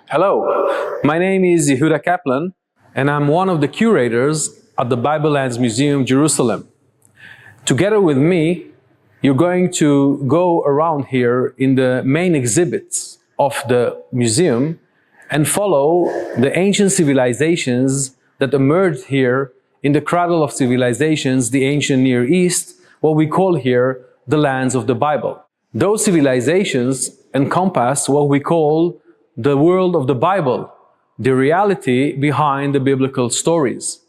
Hello, my name is Yehuda Kaplan, and I'm one of the curators at the Bible Lands Museum, Jerusalem. Together with me, you're going to go around here in the main exhibits of the museum and follow the ancient civilizations that emerged here in the cradle of civilizations, the ancient Near East, what we call here the lands of the Bible. Those civilizations encompass what we call the world of the Bible, the reality behind the biblical stories.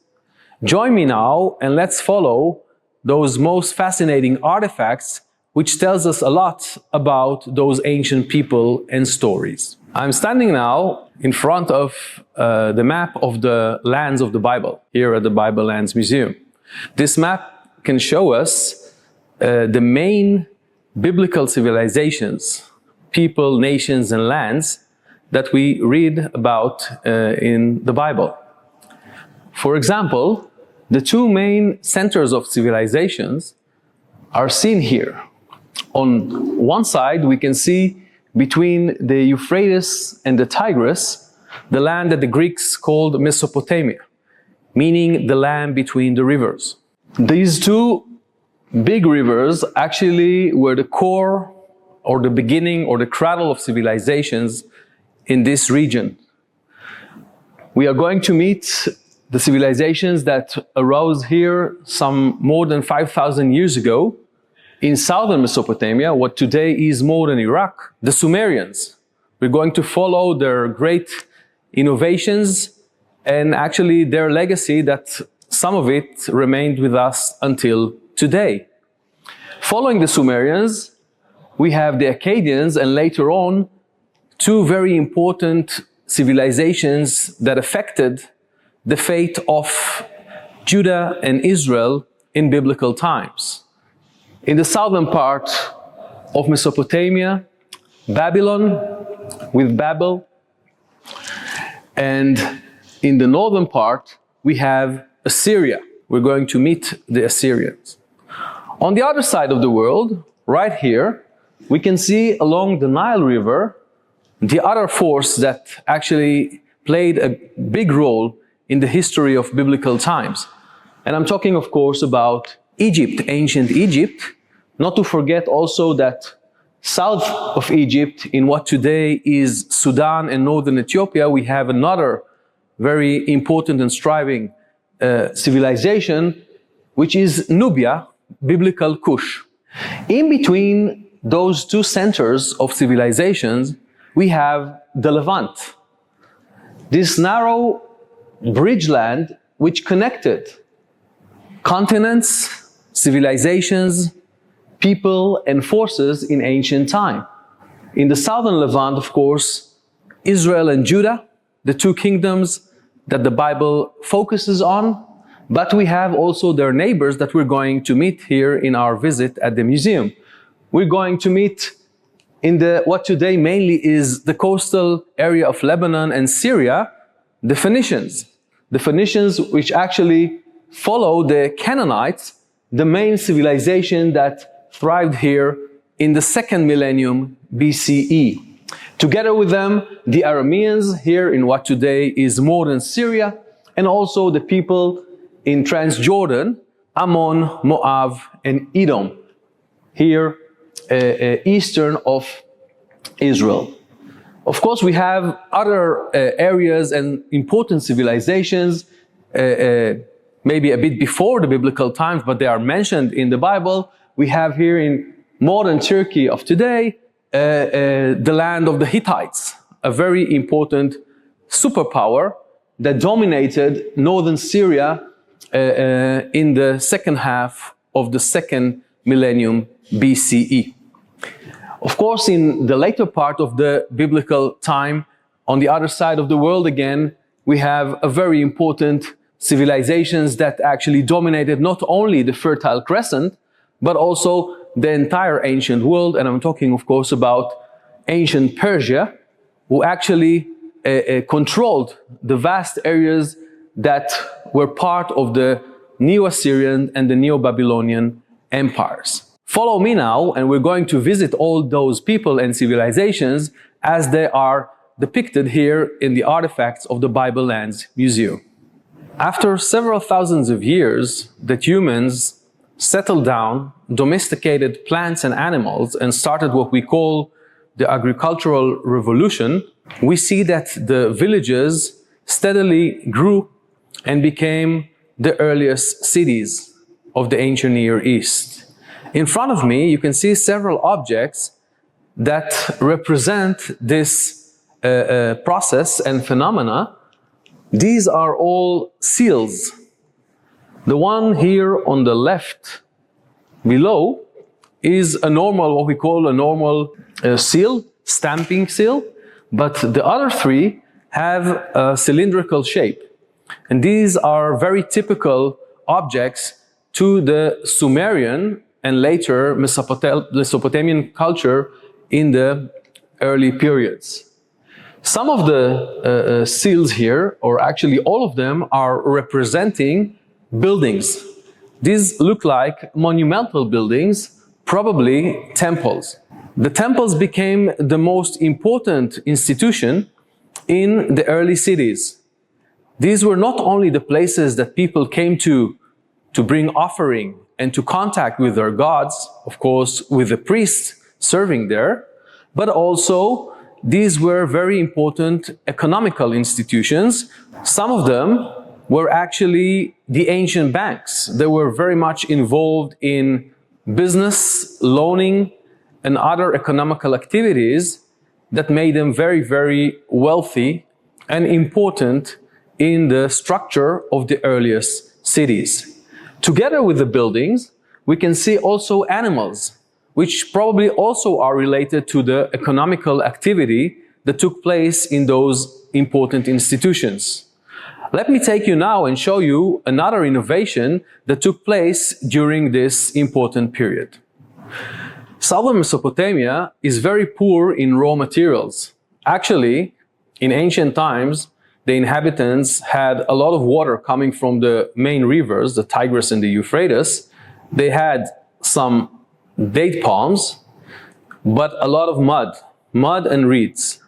Join me now and let's follow those most fascinating artifacts which tells us a lot about those ancient people and stories. I'm standing now in front of the map of the lands of the Bible here at the Bible Lands Museum. This map can show us the main biblical civilizations, people, nations, and lands that we read about in the Bible. For example, the two main centers of civilizations are seen here. On one side, we can see between the Euphrates and the Tigris, the land that the Greeks called Mesopotamia, meaning the land between the rivers. These two big rivers actually were the core or the beginning or the cradle of civilizations in this region. We are going to meet the civilizations that arose here some more than 5,000 years ago in southern Mesopotamia, what today is modern Iraq, the Sumerians. We're going to follow their great innovations and actually their legacy that some of it remained with us until today. Following the Sumerians, we have the Akkadians and later on two very important civilizations that affected the fate of Judah and Israel in biblical times. In the southern part of Mesopotamia, Babylon with Babel, and in the northern part we have Assyria. We're going to meet the Assyrians. On the other side of the world, right here, we can see along the Nile River the other force that actually played a big role in the history of biblical times. And I'm talking, of course, about Egypt, ancient Egypt, not to forget also that south of Egypt, in what today is Sudan and northern Ethiopia, we have another very important and striving civilization, which is Nubia, biblical Kush. In between those two centers of civilizations, we have the Levant, this narrow bridge land which connected continents, civilizations, people, and forces in ancient time. In the southern Levant, of course, Israel and Judah, the two kingdoms that the Bible focuses on, but we have also their neighbors that we're going to meet here in our visit at the museum. We're going to meet in what today mainly is the coastal area of Lebanon and Syria, the Phoenicians. The Phoenicians which actually follow the Canaanites, the main civilization that thrived here in the second millennium BCE. Together with them, the Arameans here in what today is modern Syria, and also the people in Transjordan, Ammon, Moab, and Edom, here eastern of Israel. Of course, we have other areas and important civilizations, maybe a bit before the biblical times, but they are mentioned in the Bible. We have here in modern Turkey of today, the land of the Hittites, a very important superpower that dominated northern Syria in the second half of the second millennium BCE. Of course, in the later part of the biblical time, on the other side of the world again, we have a very important civilizations that actually dominated not only the Fertile Crescent, but also the entire ancient world. And I'm talking, of course, about ancient Persia, who actually controlled the vast areas that were part of the Neo-Assyrian and the Neo-Babylonian empires. Follow me now, and we're going to visit all those people and civilizations as they are depicted here in the artifacts of the Bible Lands Museum. After several thousands of years that humans settled down, domesticated plants and animals, and started what we call the agricultural revolution, we see that the villages steadily grew and became the earliest cities of the ancient Near East. In front of me, you can see several objects that represent this process and phenomena. These are all seals. The one here on the left below is a normal, what we call a normal seal, stamping seal, but the other three have a cylindrical shape. And these are very typical objects to the Sumerian and later Mesopotamian culture in the early periods. Some of the seals here, or actually all of them, are representing buildings. These look like monumental buildings, probably temples. The temples became the most important institution in the early cities. These were not only the places that people came to bring offering and to contact with their gods, of course, with the priests serving there, but also these were very important economical institutions. Some of them were actually the ancient banks. They were very much involved in business, loaning, and other economical activities that made them very, very wealthy and important in the structure of the earliest cities. Together with the buildings, we can see also animals, which probably also are related to the economical activity that took place in those important institutions. Let me take you now and show you another innovation that took place during this important period. Southern Mesopotamia is very poor in raw materials. Actually, in ancient times, the inhabitants had a lot of water coming from the main rivers, the Tigris and the Euphrates. They had some date palms, but a lot of mud and reeds.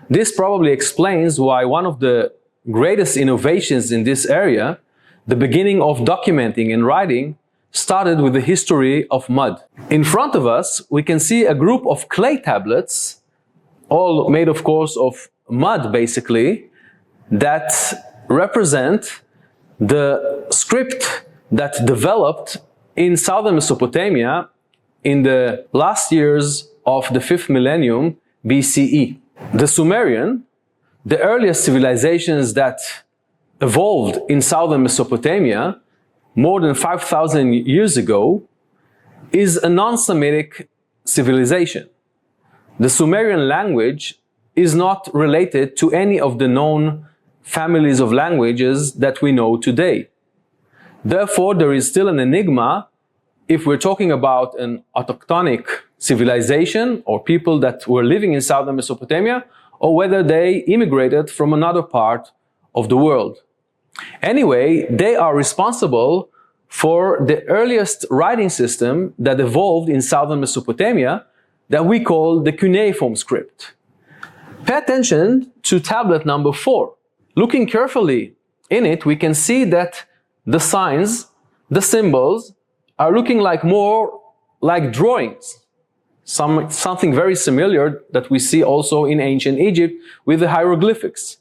This probably explains why one of the greatest innovations in this area, the beginning of documenting and writing, started with the history of mud. In front of us, we can see a group of clay tablets, all made, of course, of mud, basically, that represent the script that developed in southern Mesopotamia in the last years of the 5th millennium BCE. The Sumerian, the earliest civilizations that evolved in southern Mesopotamia more than 5,000 years ago, is a non-Semitic civilization. The Sumerian language is not related to any of the known families of languages that we know today. Therefore, there is still an enigma if we're talking about an autochthonic civilization or people that were living in southern Mesopotamia, or whether they immigrated from another part of the world. Anyway, they are responsible for the earliest writing system that evolved in southern Mesopotamia that we call the cuneiform script. Pay attention to tablet number 4. Looking carefully in it, we can see that the signs, the symbols, are looking more like drawings. Something very similar that we see also in ancient Egypt with the hieroglyphics.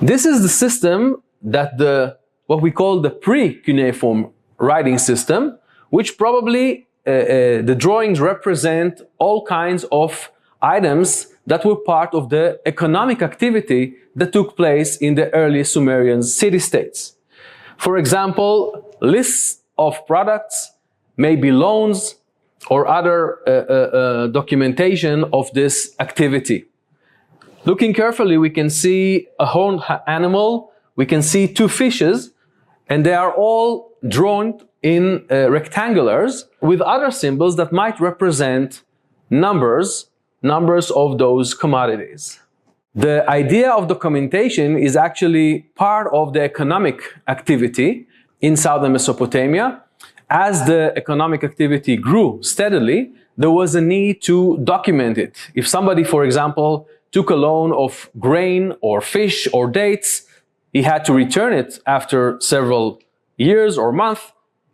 This is the system that what we call the pre-cuneiform writing system, which probably the drawings represent all kinds of items that were part of the economic activity that took place in the early Sumerian city-states. For example, lists of products, maybe loans, or other documentation of this activity. Looking carefully, we can see a horned animal, we can see 2 fishes, and they are all drawn in rectangulars with other symbols that might represent numbers of those commodities. The idea of documentation is actually part of the economic activity in southern Mesopotamia. As the economic activity grew steadily, there was a need to document it. If somebody, for example, took a loan of grain or fish or dates, he had to return it after several years or months.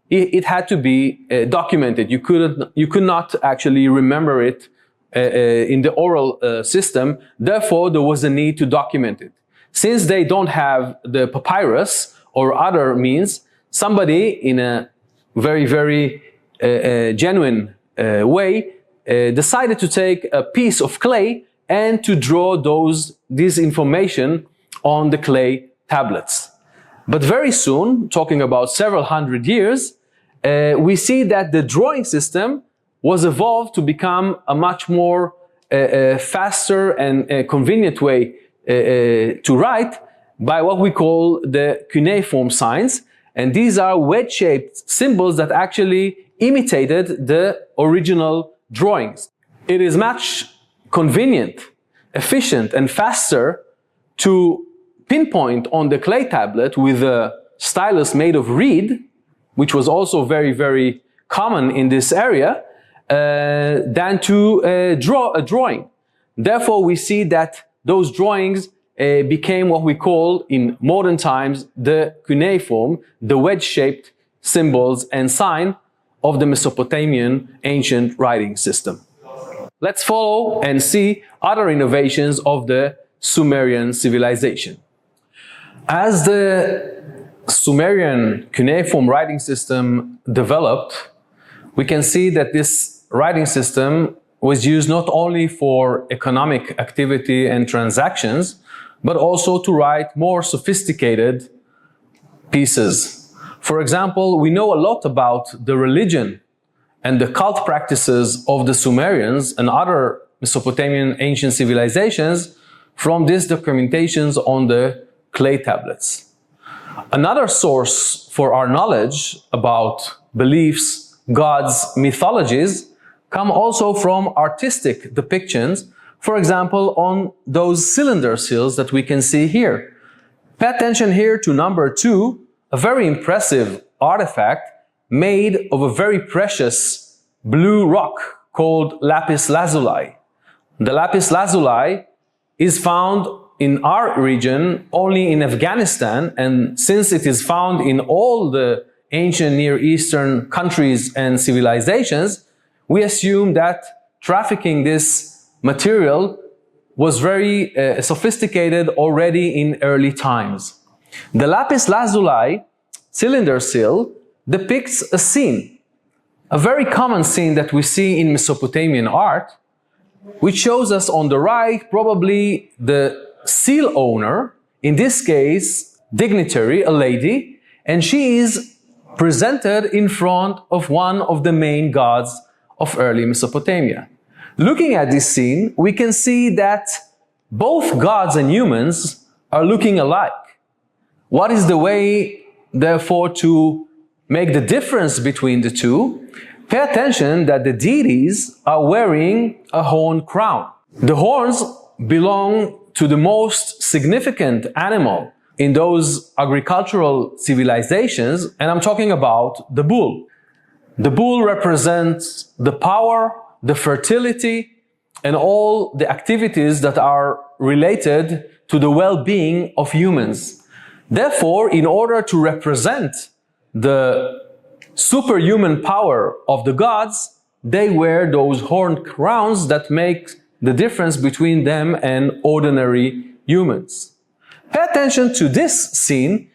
It had to be documented. You could not actually remember it in the oral system. Therefore, there was a need to document it. Since they don't have the papyrus or other means, somebody in a very, very genuine way decided to take a piece of clay and to draw this information on the clay tablets. But very soon, talking about several hundred years, we see that the drawing system was evolved to become a much more faster and convenient way to write by what we call the cuneiform signs. And these are wedge-shaped symbols that actually imitated the original drawings. It is much convenient, efficient, and faster to pinpoint on the clay tablet with a stylus made of reed, which was also very, very common in this area, than to draw a drawing. Therefore, we see that those drawings became what we call in modern times the cuneiform, the wedge-shaped symbols and sign of the Mesopotamian ancient writing system. Let's follow and see other innovations of the Sumerian civilization. As the Sumerian cuneiform writing system developed, we can see that this writing system was used not only for economic activity and transactions, but also to write more sophisticated pieces. For example, we know a lot about the religion and the cult practices of the Sumerians and other Mesopotamian ancient civilizations from these documentations on the clay tablets. Another source for our knowledge about beliefs, gods, mythologies come also from artistic depictions, for example, on those cylinder seals that we can see here. Pay attention here to number 2, a very impressive artifact made of a very precious blue rock called lapis lazuli. The lapis lazuli is found in our region only in Afghanistan, and since it is found in all the ancient Near Eastern countries and civilizations, we assume that trafficking this material was very sophisticated already in early times. The lapis lazuli cylinder seal depicts a scene, a very common scene that we see in Mesopotamian art, which shows us on the right probably the seal owner, in this case dignitary, a lady, and she is presented in front of one of the main gods of early Mesopotamia. Looking at this scene, we can see that both gods and humans are looking alike. What is the way, therefore, to make the difference between the two? Pay attention that the deities are wearing a horn crown. The horns belong to the most significant animal in those agricultural civilizations, and I'm talking about the bull. The bull represents the power, the fertility, and all the activities that are related to the well-being of humans. Therefore, in order to represent the superhuman power of the gods, they wear those horned crowns that make the difference between them and ordinary humans. Pay attention to this scene,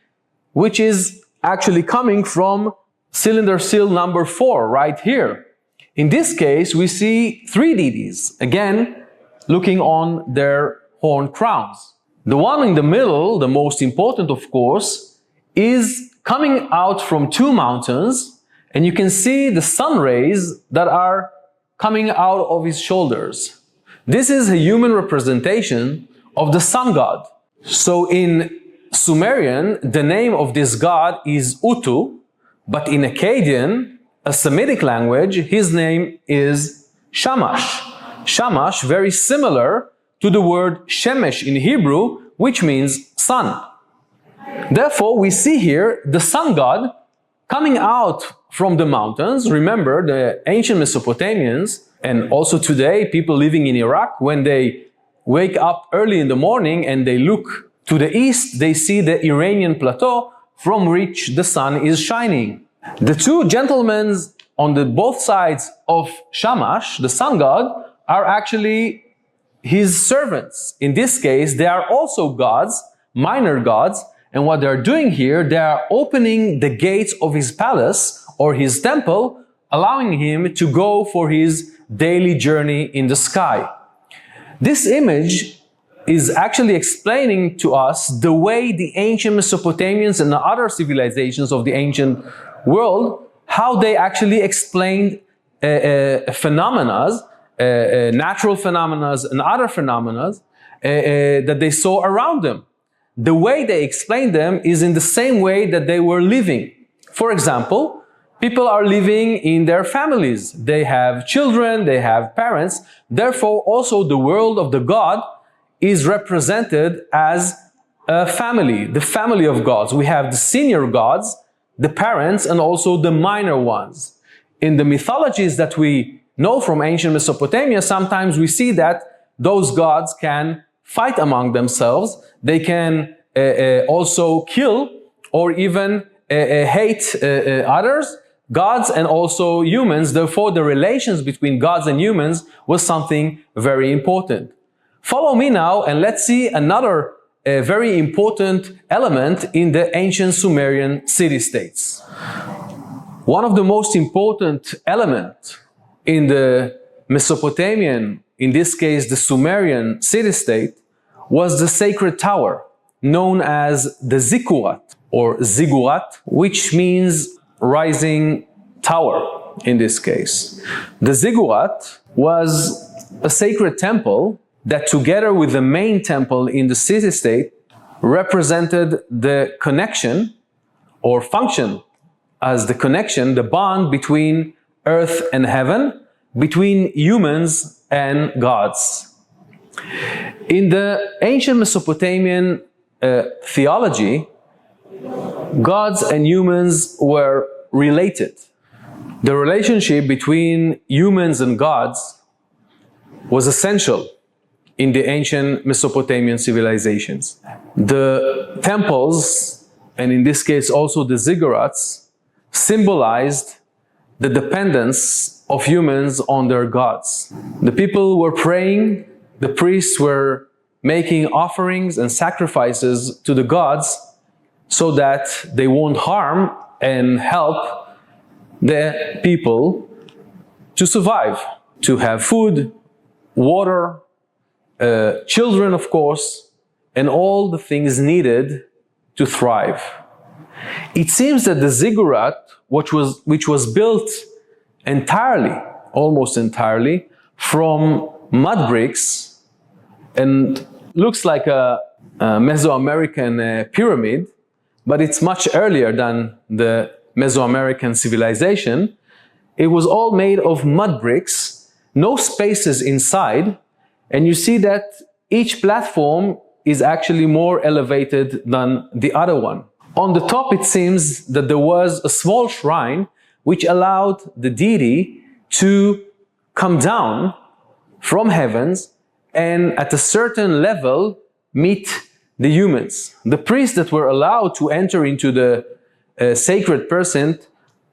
which is actually coming from cylinder seal number 4 right here. In this case, we see 3 deities, again, looking on their horned crowns. The one in the middle, the most important of course, is coming out from 2 mountains, and you can see the sun rays that are coming out of his shoulders. This is a human representation of the sun god. So in Sumerian, the name of this god is Utu, but in Akkadian, a Semitic language, his name is Shamash. Shamash, very similar to the word Shemesh in Hebrew, which means sun. Therefore, we see here the sun god coming out from the mountains. Remember, the ancient Mesopotamians, and also today, people living in Iraq, when they wake up early in the morning and they look to the east, they see the Iranian plateau from which the sun is shining. The two gentlemen on both sides of Shamash, the sun god, are actually his servants. In this case, they are also gods, minor gods, and what they're doing here, they are opening the gates of his palace or his temple, allowing him to go for his daily journey in the sky. This image is actually explaining to us the way the ancient Mesopotamians and the other civilizations of the ancient world, how they actually explained phenomena, natural phenomena and other phenomena that they saw around them. The way they explained them is in the same way that they were living. For example, people are living in their families. They have children, they have parents. Therefore, also the world of the God is represented as a family, the family of gods. We have the senior gods, the parents, and also the minor ones. In the mythologies that we know from ancient Mesopotamia, sometimes we see that those gods can fight among themselves. They can also kill or even hate others, gods and also humans. Therefore, the relations between gods and humans was something very important. Follow me now and let's see another very important element in the ancient Sumerian city-states. One of the most important elements in the Mesopotamian, in this case the Sumerian city-state, was the sacred tower known as the Zikkurat or Ziggurat, which means rising tower in this case. The Ziggurat was a sacred temple that together with the main temple in the city-state represented the connection or function as the connection, the bond between earth and heaven, between humans and gods. In the ancient Mesopotamian theology, gods and humans were related. The relationship between humans and gods was essential in the ancient Mesopotamian civilizations. The temples, and in this case also the ziggurats, symbolized the dependence of humans on their gods. The people were praying, the priests were making offerings and sacrifices to the gods so that they won't harm and help the people to survive, to have food, water, children, of course, and all the things needed to thrive. It seems that the ziggurat, which was built entirely, almost entirely, from mud bricks and looks like a Mesoamerican pyramid, but it's much earlier than the Mesoamerican civilization. It was all made of mud bricks, no spaces inside, and you see that each platform is actually more elevated than the other one. On the top, it seems that there was a small shrine which allowed the deity to come down from heavens and at a certain level meet the humans. The priests that were allowed to enter into the sacred person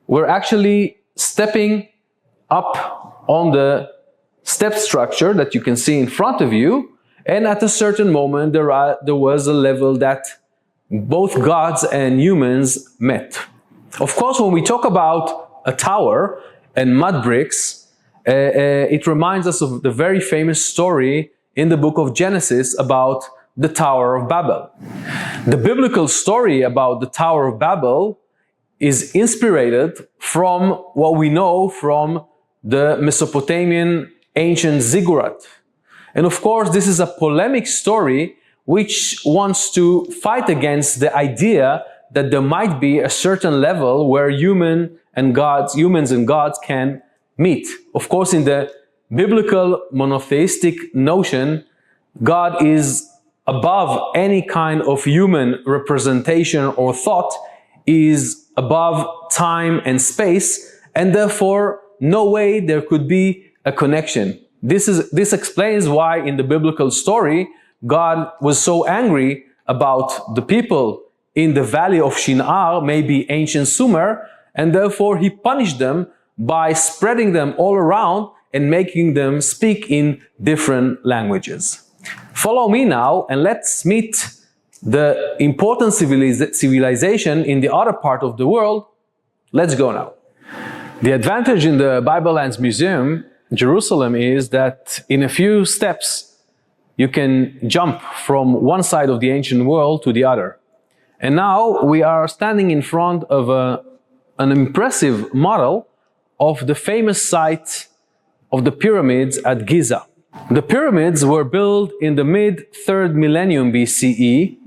were actually stepping up on the step structure that you can see in front of you, and at a certain moment there was a level that both gods and humans met. Of course, when we talk about a tower and mud bricks, it reminds us of the very famous story in the book of Genesis about the Tower of Babel. The biblical story about the Tower of Babel is inspired from what we know from the Mesopotamian ancient ziggurat. And of course, this is a polemic story which wants to fight against the idea that there might be a certain level where humans and gods can meet. Of course, in the biblical monotheistic notion, God is above any kind of human representation or thought, is above time and space, and therefore no way there could be a connection This explains why in the biblical story, God was so angry about the people in the valley of Shinar, maybe ancient Sumer, and therefore he punished them by spreading them all around and making them speak in different languages. Follow me now and let's meet the important civilization in the other part of the world. Let's go now. The advantage in the Bible Lands Museum, Jerusalem, is that in a few steps you can jump from one side of the ancient world to the other. And now we are standing in front of an impressive model of the famous site of the pyramids at Giza. The pyramids were built in the mid-3rd millennium BCE,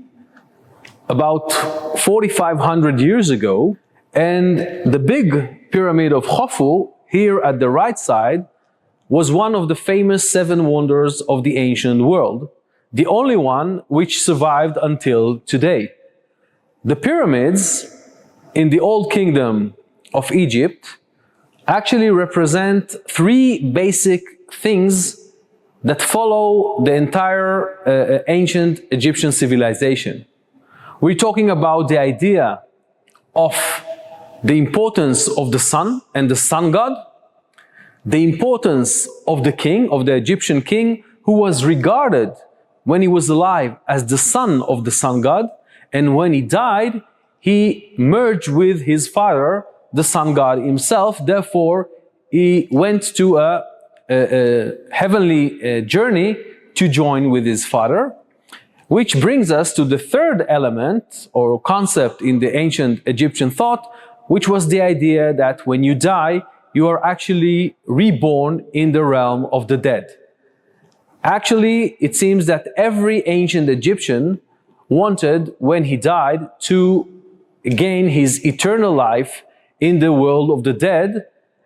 about 4,500 years ago, and the big pyramid of Khufu, here at the right side, was one of the famous 7 wonders of the ancient world, the only one which survived until today. The pyramids in the Old Kingdom of Egypt actually represent 3 basic things that follow the entire ancient Egyptian civilization. We're talking about the idea of the importance of the sun and the sun god, the importance of the king, of the Egyptian king, who was regarded when he was alive as the son of the sun god, and when he died, he merged with his father, the sun god himself. Therefore, he went to a heavenly journey to join with his father, which brings us to the third element or concept in the ancient Egyptian thought, which was the idea that when you die, you are actually reborn in the realm of the dead. Actually, it seems that every ancient Egyptian wanted, when he died, to gain his eternal life in the world of the dead,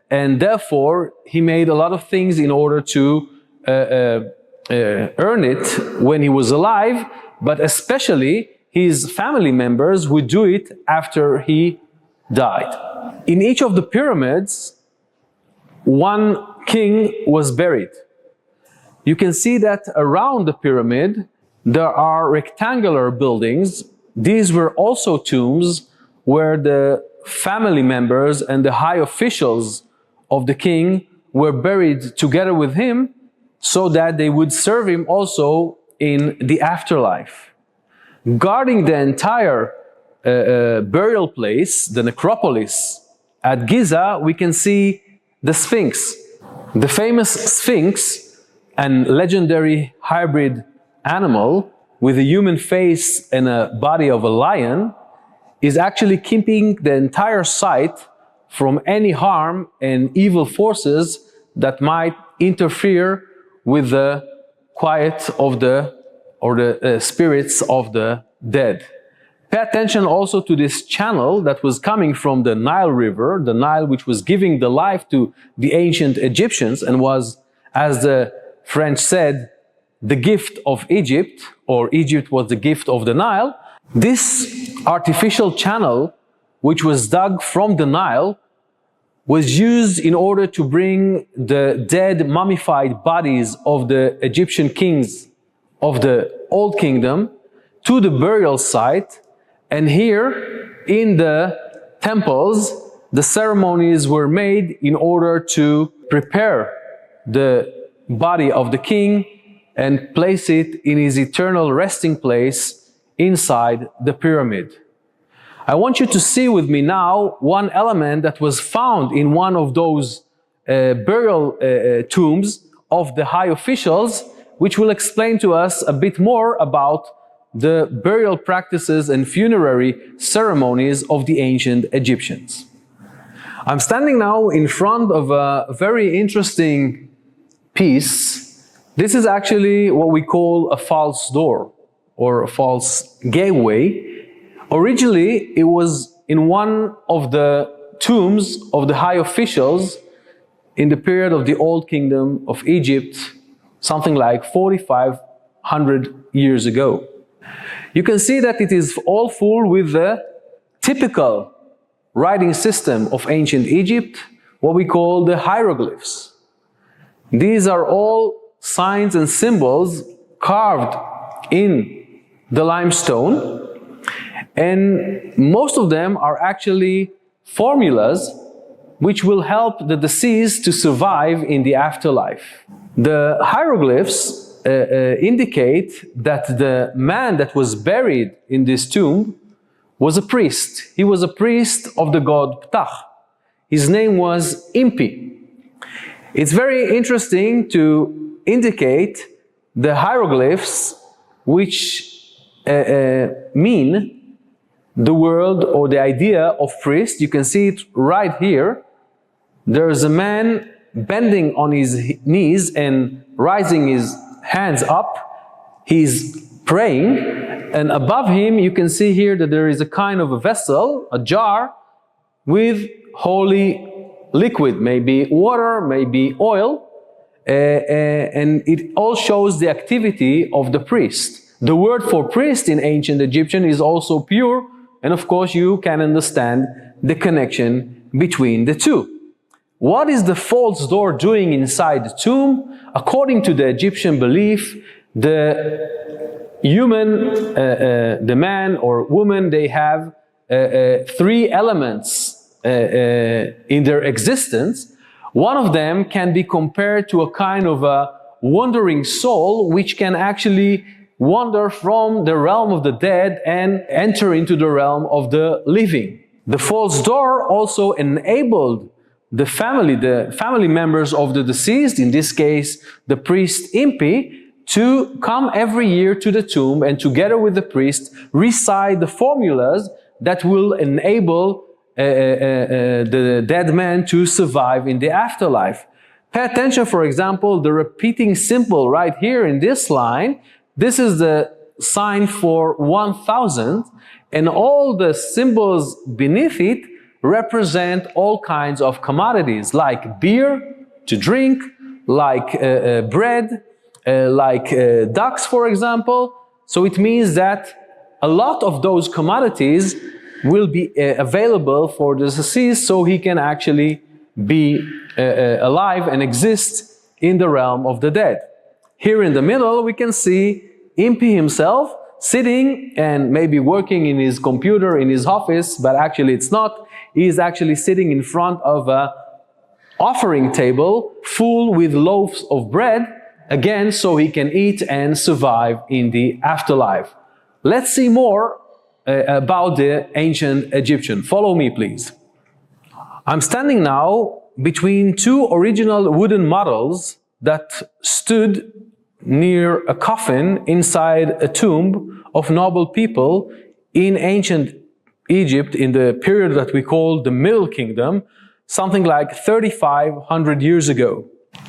and therefore he made a lot of things in order to earn it when he was alive, but especially his family members would do it after he died. In each of the pyramids, one king was buried. You can see that around the pyramid there are rectangular buildings. These were also tombs where the family members and the high officials of the king were buried together with him, so that they would serve him also in the afterlife. Guarding the entire burial place, the necropolis at Giza, we can see the Sphinx. The famous Sphinx, an legendary hybrid animal with a human face and a body of a lion, is actually keeping the entire site from any harm and evil forces that might interfere with the quiet of the spirits of the dead. Pay attention also to this channel that was coming from the Nile River, the Nile which was giving the life to the ancient Egyptians and was, as the French said, the gift of Egypt, or Egypt was the gift of the Nile. This artificial channel, which was dug from the Nile, was used in order to bring the dead mummified bodies of the Egyptian kings of the Old Kingdom to the burial site. And here in the temples, the ceremonies were made in order to prepare the body of the king and place it in his eternal resting place inside the pyramid. I want you to see with me now one element that was found in one of those burial tombs of the high officials, which will explain to us a bit more about the burial practices and funerary ceremonies of the ancient Egyptians. I'm standing now in front of a very interesting piece. This is actually what we call a false door or a false gateway. Originally, it was in one of the tombs of the high officials in the period of the Old Kingdom of Egypt, something like 4,500 years ago. You can see that it is all full with the typical writing system of ancient Egypt, what we call the hieroglyphs. These are all signs and symbols carved in the limestone, and most of them are actually formulas which will help the deceased to survive in the afterlife. The hieroglyphs indicate that the man that was buried in this tomb was a priest. He was a priest of the god Ptah. His name was Impi. It's very interesting to indicate the hieroglyphs which mean the word or the idea of priest. You can see it right here. There's a man bending on his knees and rising his hands up. He's praying, and above him you can see here that there is a kind of a vessel, a jar, with holy liquid, maybe water, maybe oil, and it all shows the activity of the priest. The word for priest in ancient Egyptian is also pure, and of course you can understand the connection between the two. What is the false door doing inside the tomb? According to the Egyptian belief, the human, the man or woman, they have three elements in their existence. One of them can be compared to a kind of a wandering soul which can actually wander from the realm of the dead and enter into the realm of the living. The false door also enabled the family members of the deceased, in this case the priest Impi, to come every year to the tomb and together with the priest recite the formulas that will enable the dead man to survive in the afterlife. Pay attention, for example, the repeating symbol right here in this line. This is the sign for 1000, and all the symbols beneath it represent all kinds of commodities, like beer to drink, like bread, like ducks, for example. So it means that a lot of those commodities will be available for the deceased, so he can actually be alive and exist in the realm of the dead. Here in the middle we can see Impi himself sitting and maybe working in his computer in his office, but actually it's not. He is actually sitting in front of an offering table full with loaves of bread, again, so he can eat and survive in the afterlife. Let's see more about the ancient Egyptian. Follow me, please. I'm standing now between two original wooden models that stood near a coffin inside a tomb of noble people in ancient Egypt in the period that we call the Middle Kingdom, something like 3,500 years ago.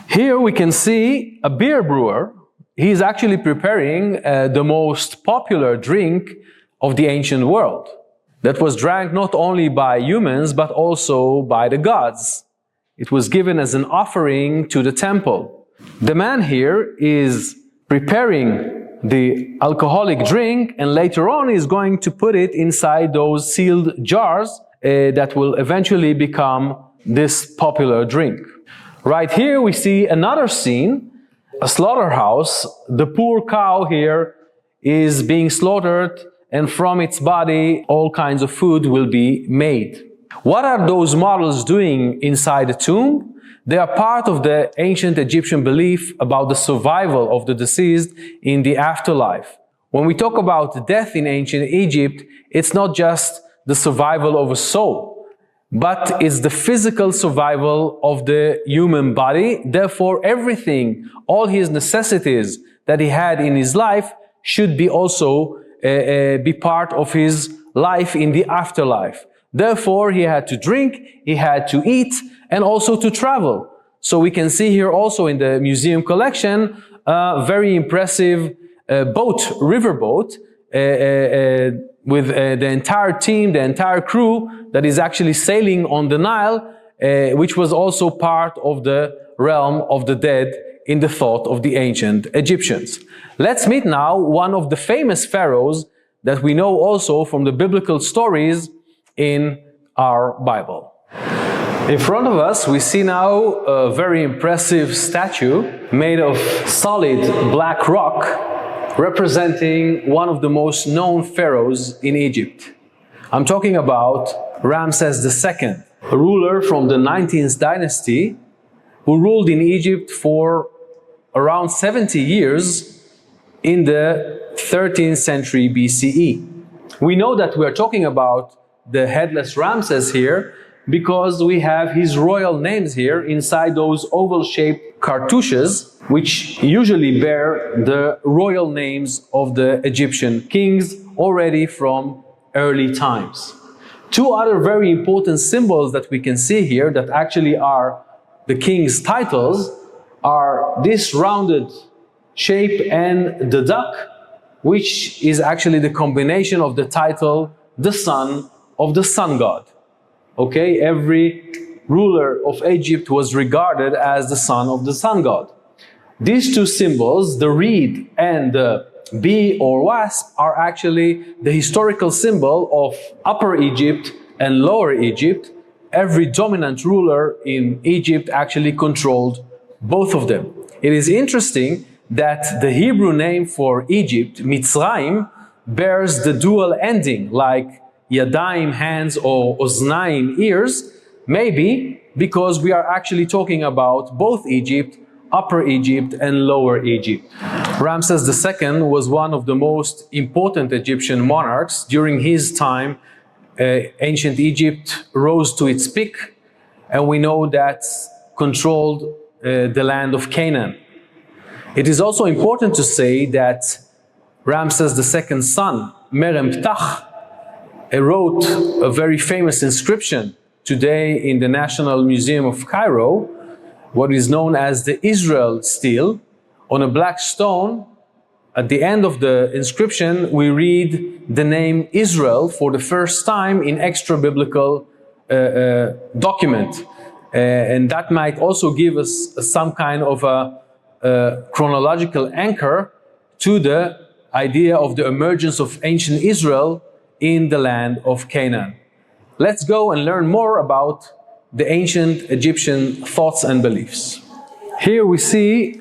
Here we can see a beer brewer. He's actually preparing the most popular drink of the ancient world that was drank not only by humans but also by the gods. It was given as an offering to the temple. The man here is preparing the alcoholic drink, and later on he's going to put it inside those sealed jars that will eventually become this popular drink. Right here we see another scene, a slaughterhouse. The poor cow here is being slaughtered, and from its body all kinds of food will be made. What are those models doing inside the tomb? They are part of the ancient Egyptian belief about the survival of the deceased in the afterlife. When we talk about death in ancient Egypt, it's not just the survival of a soul, but it's the physical survival of the human body. Therefore, everything, all his necessities that he had in his life should be also be part of his life in the afterlife. Therefore, he had to drink, he had to eat, and also to travel. So we can see here also in the museum collection a very impressive riverboat, with the entire team, the entire crew that is actually sailing on the Nile, which was also part of the realm of the dead in the thought of the ancient Egyptians. Let's meet now one of the famous pharaohs that we know also from the biblical stories in our Bible. In front of us, we see now a very impressive statue made of solid black rock, representing one of the most known pharaohs in Egypt. I'm talking about Ramses II, a ruler from the 19th dynasty who ruled in Egypt for around 70 years in the 13th century BCE. We know that we are talking about the headless Ramses here because we have his royal names here inside those oval-shaped cartouches, which usually bear the royal names of the Egyptian kings already from early times. Two other very important symbols that we can see here that actually are the king's titles are this rounded shape and the duck, which is actually the combination of the title, the son of the sun god. Okay, every ruler of Egypt was regarded as the son of the sun god. These two symbols, the reed and the bee or wasp, are actually the historical symbol of Upper Egypt and Lower Egypt. Every dominant ruler in Egypt actually controlled both of them. It is interesting that the Hebrew name for Egypt, Mitzrayim, bears the dual ending, like Yadayim, hands, or Oznaim, ears, maybe because we are actually talking about both Egypt, Upper Egypt and Lower Egypt. Ramses II was one of the most important Egyptian monarchs. During his time, ancient Egypt rose to its peak, and we know that controlled the land of Canaan. It is also important to say that Ramses II's son, Merem-Ptah, wrote a very famous inscription today in the National Museum of Cairo, what is known as the Israel stele. On a black stone, at the end of the inscription, we read the name Israel for the first time in extra-biblical document. And that might also give us some kind of a chronological anchor to the idea of the emergence of ancient Israel in the land of Canaan. Let's go and learn more about the ancient Egyptian thoughts and beliefs. Here we see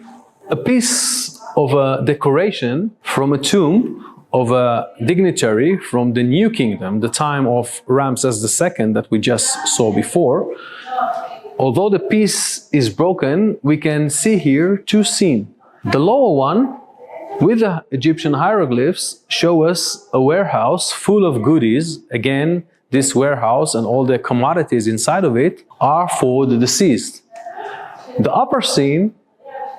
a piece of a decoration from a tomb of a dignitary from the New Kingdom, the time of Ramses II that we just saw before. Although the piece is broken, we can see here two scenes. The lower one, with the Egyptian hieroglyphs, show us a warehouse full of goodies. Again, this warehouse and all the commodities inside of it are for the deceased. The upper scene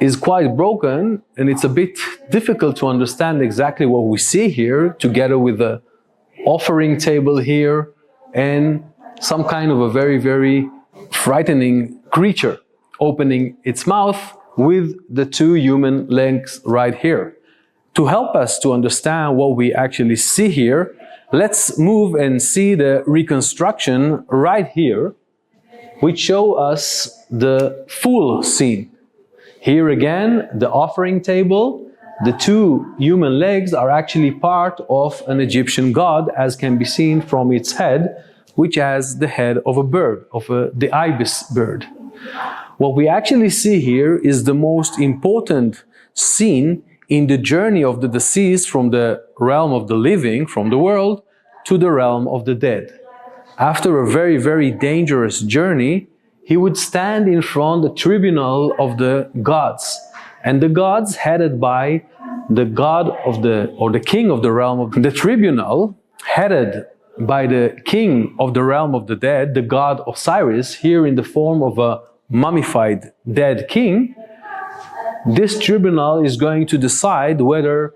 is quite broken, and it's a bit difficult to understand exactly what we see here, together with the offering table here and some kind of a very, very frightening creature opening its mouth with the two human legs right here. To help us to understand what we actually see here, let's move and see the reconstruction right here, which show us the full scene. Here again, the offering table, the two human legs are actually part of an Egyptian god, as can be seen from its head, which has the head of a bird, the ibis bird. What we actually see here is the most important scene in the journey of the deceased from the realm of the living, from the world, to the realm of the dead. After a very, very dangerous journey, he would stand in front of the tribunal of the gods. And the gods headed by the god of the king of the realm of the tribunal, headed by the king of the realm of the dead, the god Osiris, here in the form of a mummified dead king. This tribunal is going to decide whether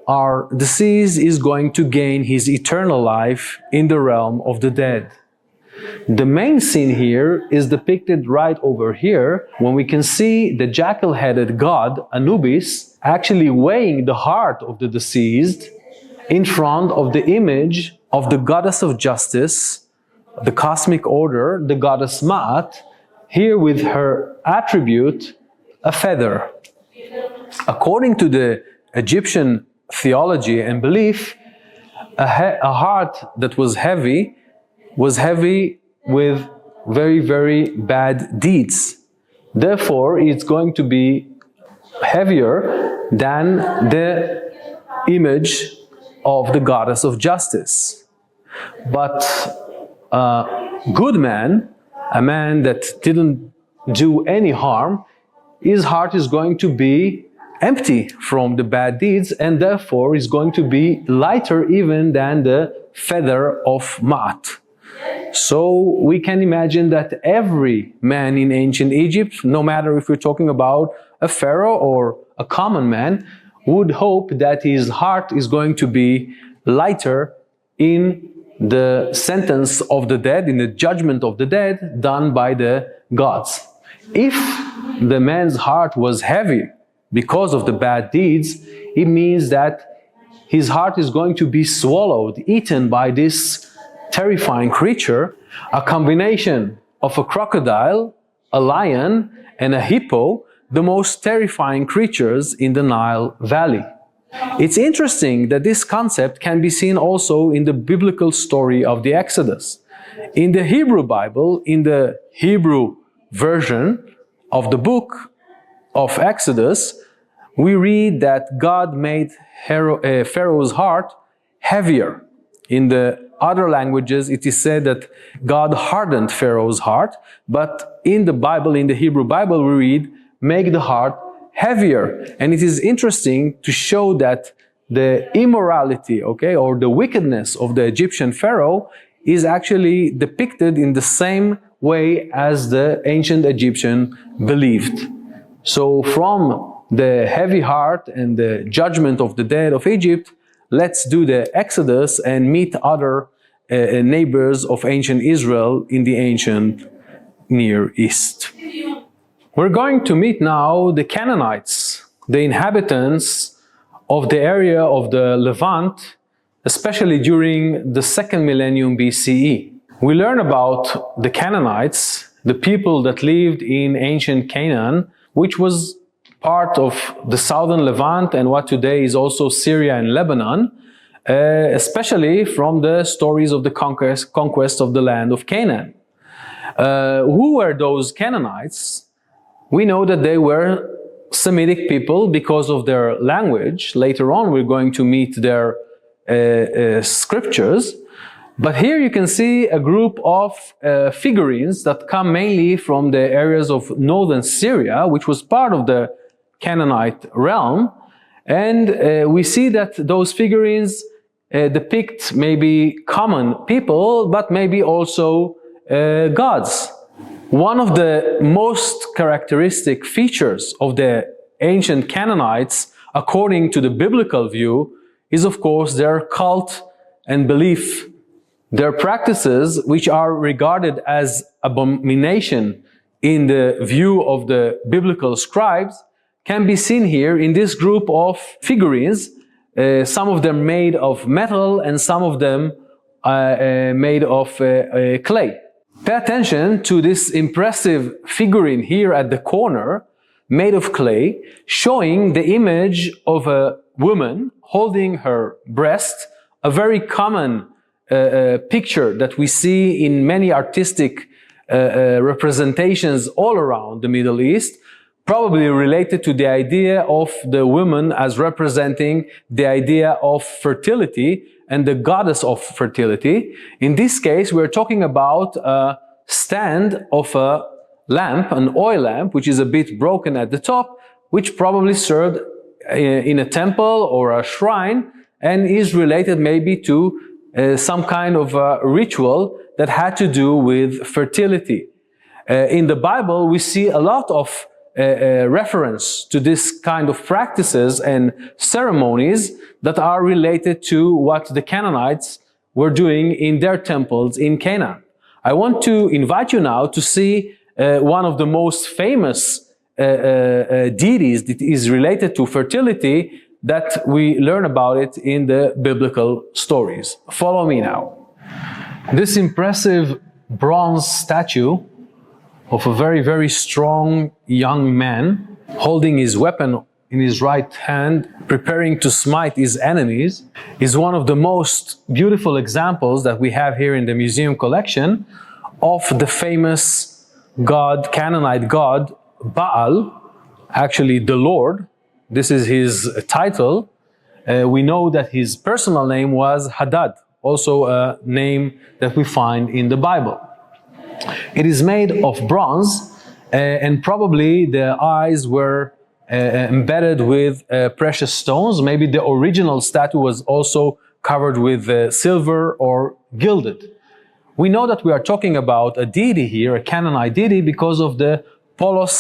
our deceased is going to gain his eternal life in the realm of the dead. The main scene here is depicted right over here, when we can see the jackal-headed god Anubis actually weighing the heart of the deceased in front of the image of the goddess of justice, the cosmic order, the goddess Ma'at, here with her attribute, a feather. According to the Egyptian theology and belief, a heart that was heavy with very, very bad deeds. Therefore, it's going to be heavier than the image of the goddess of justice. But a good man, a man that didn't do any harm, his heart is going to be empty from the bad deeds, and therefore is going to be lighter even than the feather of Ma'at. So we can imagine that every man in ancient Egypt, no matter if we're talking about a pharaoh or a common man, would hope that his heart is going to be lighter in the sentence of the dead, in the judgment of the dead done by the gods. If the man's heart was heavy because of the bad deeds, it means that his heart is going to be swallowed, eaten by this terrifying creature, a combination of a crocodile, a lion, and a hippo, the most terrifying creatures in the Nile Valley. It's interesting that this concept can be seen also in the biblical story of the Exodus. In the Hebrew Bible, in the Hebrew version of the book of Exodus, we read that God made Pharaoh's heart heavier. In the other languages, it is said that God hardened Pharaoh's heart, but in the Bible, in the Hebrew Bible, we read, make the heart heavier. And it is interesting to show that the immorality, or the wickedness of the Egyptian Pharaoh is actually depicted in the same way as the ancient Egyptian believed. So from the heavy heart and the judgment of the dead of Egypt, let's do the Exodus and meet other neighbors of ancient Israel in the ancient Near East. We're going to meet now the Canaanites, the inhabitants of the area of the Levant, especially during the 2nd millennium BCE. We learn about the Canaanites, the people that lived in ancient Canaan, which was part of the southern Levant and what today is also Syria and Lebanon, especially from the stories of the conquest of the land of Canaan. Who were those Canaanites? We know that they were Semitic people because of their language. Later on, we're going to meet their scriptures. But here you can see a group of figurines that come mainly from the areas of northern Syria, which was part of the Canaanite realm. And we see that those figurines depict maybe common people, but maybe also gods. One of the most characteristic features of the ancient Canaanites, according to the biblical view, is of course their cult and belief. Their practices, which are regarded as abomination in the view of the biblical scribes, can be seen here in this group of figurines, some of them made of metal and some of them made of clay. Pay attention to this impressive figurine here at the corner, made of clay, showing the image of a woman holding her breast, a very common picture that we see in many artistic representations all around the Middle East, probably related to the idea of the woman as representing the idea of fertility and the goddess of fertility. In this case, we're talking about a stand of a lamp, an oil lamp, which is a bit broken at the top, which probably served in a temple or a shrine and is related maybe to some kind of ritual that had to do with fertility. In the Bible, we see a lot of reference to this kind of practices and ceremonies that are related to what the Canaanites were doing in their temples in Canaan. I want to invite you now to see one of the most famous deities that is related to fertility that we learn about it in the biblical stories. Follow me now. This impressive bronze statue of a very, very strong young man holding his weapon in his right hand, preparing to smite his enemies, is one of the most beautiful examples that we have here in the museum collection of the famous god, Canaanite god, Baal, actually the Lord. This is his title. We know that his personal name was Hadad, also a name that we find in the Bible. It is made of bronze, and probably the eyes were embedded with precious stones. Maybe the original statue was also covered with silver or gilded. We know that we are talking about a deity here, a Canaanite deity, because of the polos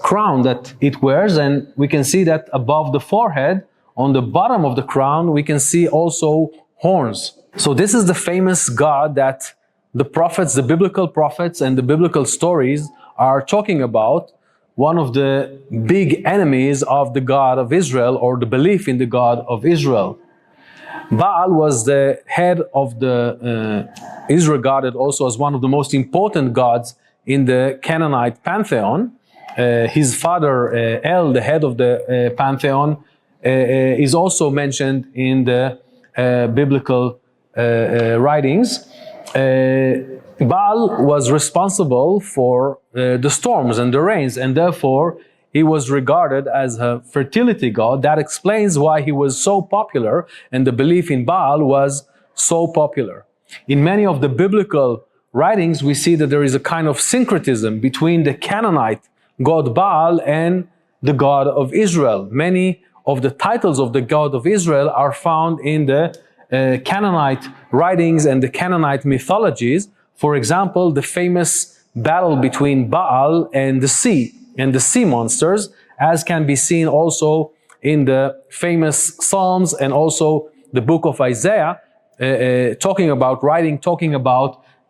crown that it wears, and we can see that above the forehead, on the bottom of the crown, we can see also horns. So this is the famous god that the prophets, the biblical prophets and the biblical stories are talking about, one of the big enemies of the God of Israel, or the belief in the God of Israel. Baal was the head of the is regarded also as one of the most important gods in the Canaanite pantheon. His father El, the head of the pantheon, is also mentioned in the biblical writings. Baal was responsible for the storms and the rains, and therefore he was regarded as a fertility god. That explains why he was so popular, and the belief in Baal was so popular. In many of the biblical writings, we see that there is a kind of syncretism between the Canaanite god Baal and the God of Israel. Many of the titles of the God of Israel are found in the Canaanite writings and the Canaanite mythologies. For example, the famous battle between Baal and the sea monsters, as can be seen also in the famous Psalms and also the book of Isaiah, talking about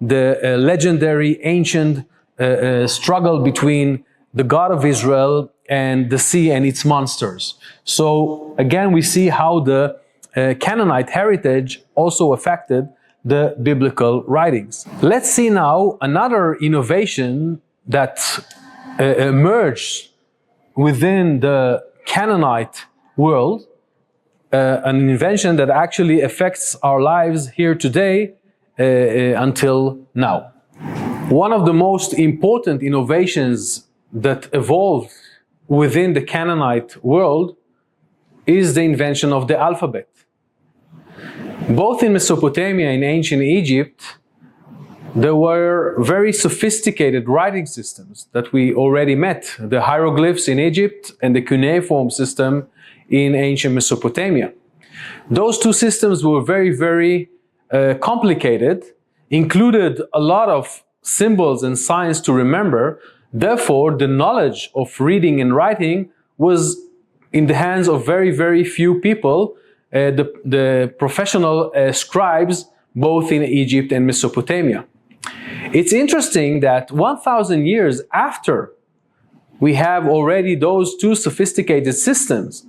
the legendary ancient struggle between the God of Israel and the sea and its monsters. So again, we see how the Canaanite heritage also affected the biblical writings. Let's see now another innovation that emerged within the Canaanite world, an invention that actually affects our lives here today until now. One of the most important innovations that evolved within the Canaanite world is the invention of the alphabet. Both in Mesopotamia and ancient Egypt, there were very sophisticated writing systems that we already met, the hieroglyphs in Egypt and the cuneiform system in ancient Mesopotamia. Those two systems were very complicated, included a lot of symbols and signs to remember. Therefore, the knowledge of reading and writing was in the hands of very few people, the professional scribes, both in Egypt and Mesopotamia. It's interesting that 1,000 years after we have already those two sophisticated systems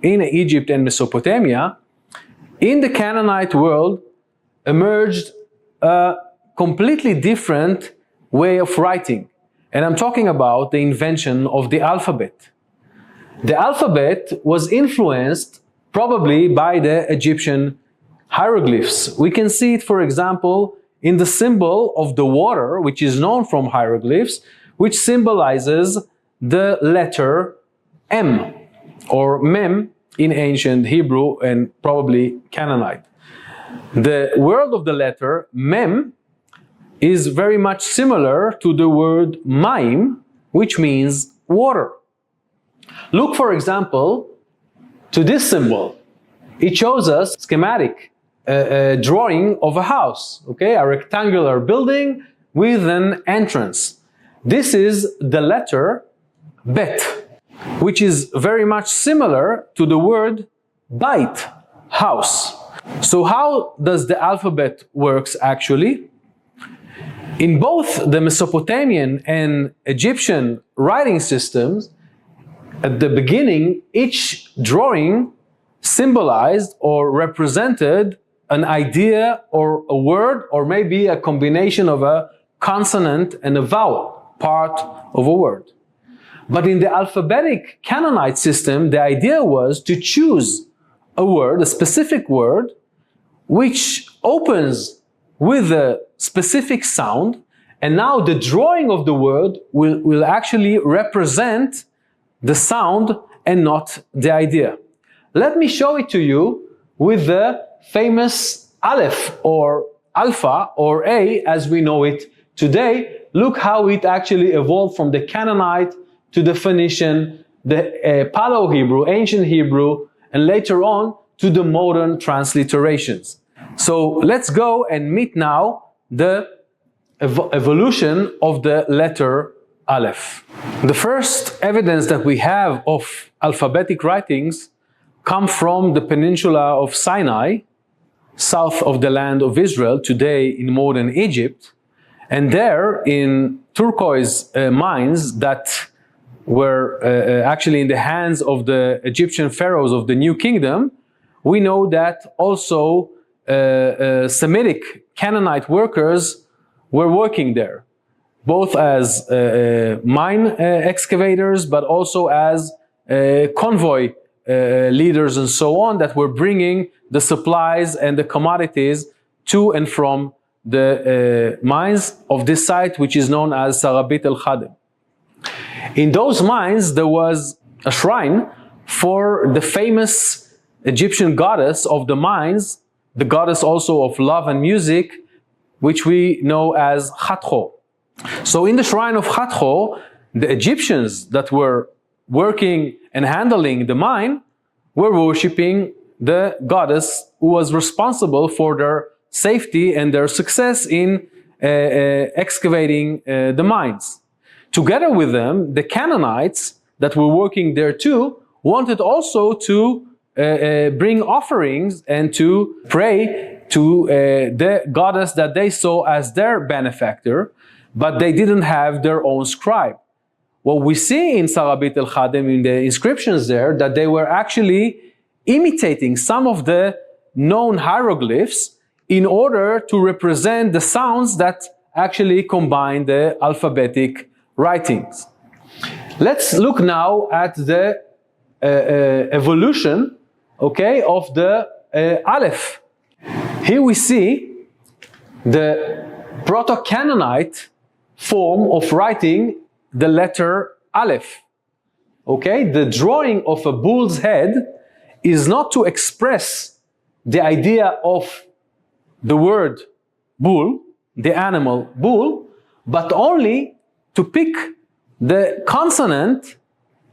in Egypt and Mesopotamia, in the Canaanite world emerged a completely different way of writing. And I'm talking about the invention of the alphabet. The alphabet was influenced probably by the Egyptian hieroglyphs. We can see it, for example, in the symbol of the water, which is known from hieroglyphs, which symbolizes the letter M, or Mem in ancient Hebrew and probably Canaanite. The word of the letter Mem is very much similar to the word Maim, which means water. Look, for example, to this symbol. It shows us a schematic drawing of a house, okay? A rectangular building with an entrance. This is the letter Bet, which is very much similar to the word Bait, house. So how does the alphabet works actually? In both the Mesopotamian and Egyptian writing systems, at the beginning, each drawing symbolized or represented an idea or a word, or maybe a combination of a consonant and a vowel, part of a word. But in the alphabetic Canaanite system, the idea was to choose a word, a specific word, which opens with a specific sound And now the drawing of the word will actually represent the sound and not the idea. Let me show it to you with the famous Aleph or Alpha or A as we know it today. Look how it actually evolved from the Canaanite to the Phoenician, the Paleo-Hebrew, ancient Hebrew, and later on to the modern transliterations. So let's go and meet now the evolution of the letter Aleph. The first evidence that we have of alphabetic writings come from the peninsula of Sinai, south of the land of Israel, today in modern Egypt. And there, in turquoise mines that were actually in the hands of the Egyptian pharaohs of the New Kingdom, we know that also Semitic Canaanite workers were working there, both as mine excavators, but also as convoy leaders and so on, that were bringing the supplies and the commodities to and from the mines of this site, which is known as Sarabit el-Khadem. In those mines, there was a shrine for the famous Egyptian goddess of the mines, the goddess also of love and music, which we know as Khatho. So in the shrine of Khatho, the Egyptians that were working and handling the mine were worshipping the goddess who was responsible for their safety and their success in excavating the mines. Together with them, the Canaanites that were working there too wanted also to bring offerings and to pray to the goddess that they saw as their benefactor, but they didn't have their own scribe. What we see in Sarabit el-Khadem, in the inscriptions there, that they were actually imitating some of the known hieroglyphs in order to represent the sounds that actually combine the alphabetic writings. Let's look now at the evolution, okay, of the Aleph. Here we see the Proto-Canaanite form of writing the letter Aleph. Okay, the drawing of a bull's head is not to express the idea of the word bull, the animal bull, but only to pick the consonant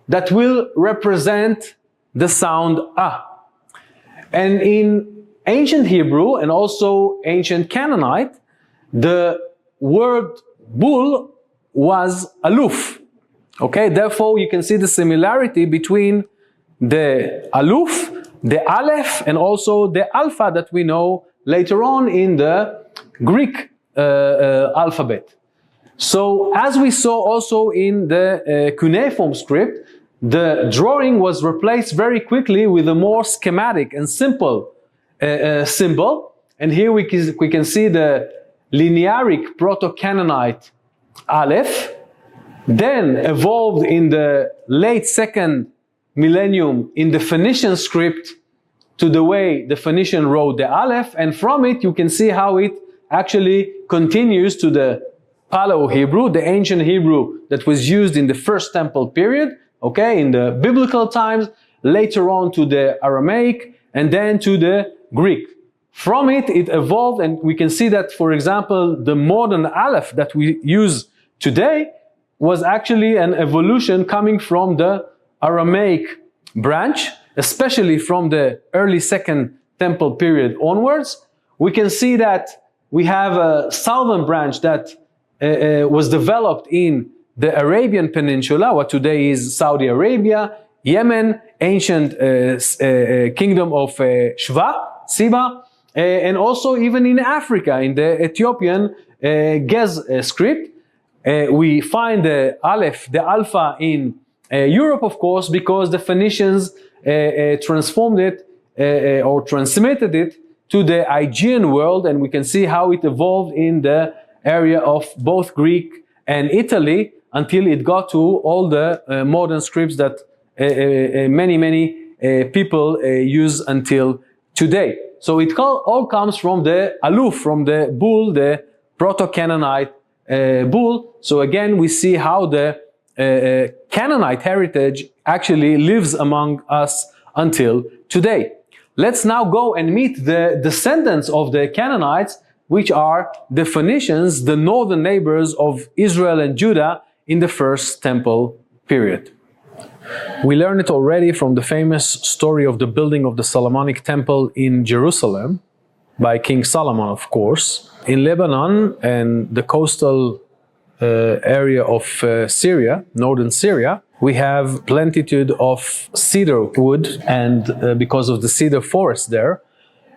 that will represent the sound A. And in ancient Hebrew and also ancient Canaanite, the word bull was aluf. Okay, therefore you can see the similarity between the aluf, the aleph, and also the alpha that we know later on in the Greek alphabet. So as we saw also in the cuneiform script, the drawing was replaced very quickly with a more schematic and simple symbol. And here we can see the linearic Proto-Canaanite Aleph, then evolved in the late second millennium in the Phoenician script to the way the Phoenician wrote the Aleph, and from it you can see how it actually continues to the Paleo-Hebrew, the ancient Hebrew that was used in the First Temple period, okay, in the biblical times, later on to the Aramaic, and then to the Greek. From it, it evolved, and we can see that, for example, the modern Aleph that we use today was actually an evolution coming from the Aramaic branch, especially from the early Second Temple period onwards. We can see that we have a southern branch that was developed in the Arabian Peninsula, what today is Saudi Arabia, Yemen, ancient kingdom of Sheba, and also even in Africa, in the Ethiopian Gez script. We find the Aleph, the Alpha in Europe, of course, because the Phoenicians transformed it or transmitted it to the Aegean world, and we can see how it evolved in the area of both Greek and Italy until it got to all the modern scripts that many people use until today. So it all comes from the aluf, from the bull, the Proto-Canaanite bull. So again, we see how the Canaanite heritage actually lives among us until today. Let's now go and meet the descendants of the Canaanites, which are the Phoenicians, the northern neighbors of Israel and Judah in the first temple period. We learned it already from the famous story of the building of the Solomonic temple in Jerusalem by King Solomon, of course. In Lebanon and the coastal area of Syria, northern Syria, we have plenitude of cedar wood, and because of the cedar forest there,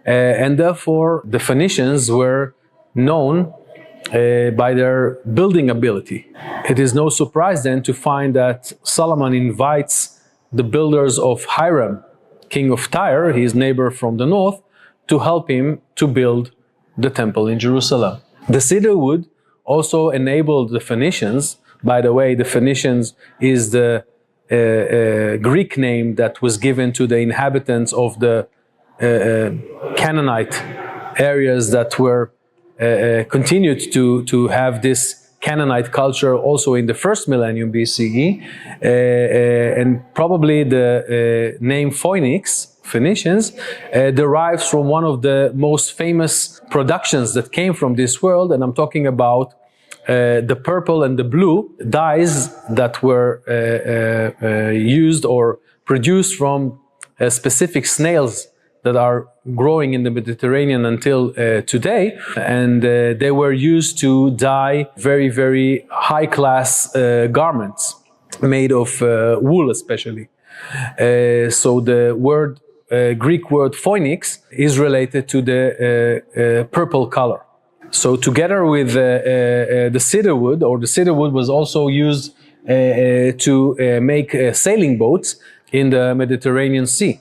and therefore the Phoenicians were known by their building ability. It is no surprise then to find that Solomon invites the builders of Hiram, king of Tyre, his neighbor from the north, to help him to build the temple in Jerusalem. The cedar wood also enabled the Phoenicians. By the way, the Phoenicians is the Greek name that was given to the inhabitants of the Canaanite areas that were continued to have this Canaanite culture also in the first millennium BCE, and probably the name Phoenicians, derives from one of the most famous productions that came from this world, and I'm talking about the purple and the blue dyes that were used or produced from specific snails that are growing in the Mediterranean until today, and they were used to dye very, very high-class garments made of wool especially. So the word, Greek word phoenix is related to the purple color. So together with the cedar wood, or the cedar wood was also used to make sailing boats in the Mediterranean Sea.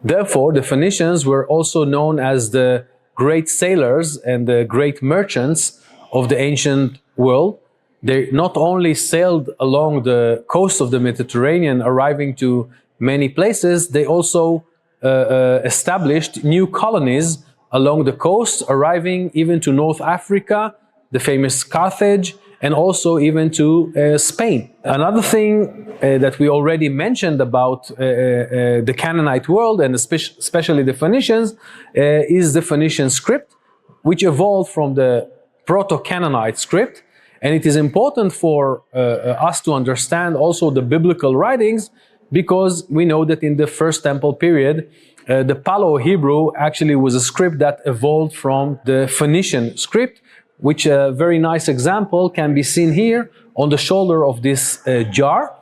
Therefore, the Phoenicians were also known as the great sailors and the great merchants of the ancient world. They not only sailed along the coast of the Mediterranean, arriving to many places, they also established new colonies along the coast, arriving even to North Africa, the famous Carthage, and also even to Spain. Another thing that we already mentioned about the Canaanite world, and especially the Phoenicians, is the Phoenician script, which evolved from the Proto-Canaanite script. And it is important for us to understand also the biblical writings, because we know that in the First Temple period, the Paleo-Hebrew actually was a script that evolved from the Phoenician script, which a very nice example can be seen here on the shoulder of this jar.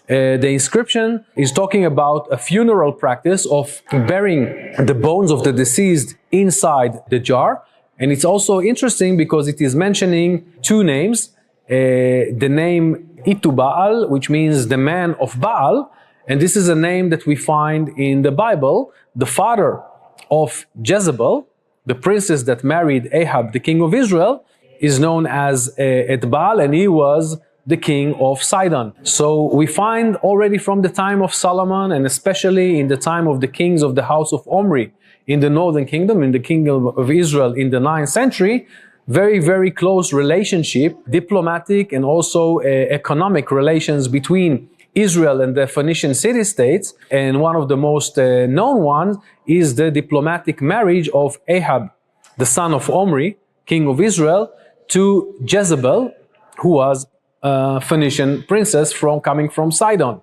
The inscription is talking about a funeral practice of burying the bones of the deceased inside the jar. And it's also interesting because it is mentioning two names. The name Itubal, which means the man of Baal, and this is a name that we find in the Bible. The father of Jezebel, the princess that married Ahab, the king of Israel, is known as Etbaal, and he was the king of Sidon. So we find already from the time of Solomon, and especially in the time of the kings of the house of Omri in the northern kingdom, in the kingdom of Israel in the 9th century, very, very close relationship, diplomatic and also economic relations between Israel and the Phoenician city-states. And one of the most known ones is the diplomatic marriage of Ahab, the son of Omri, king of Israel, to Jezebel, who was a Phoenician princess coming from Sidon.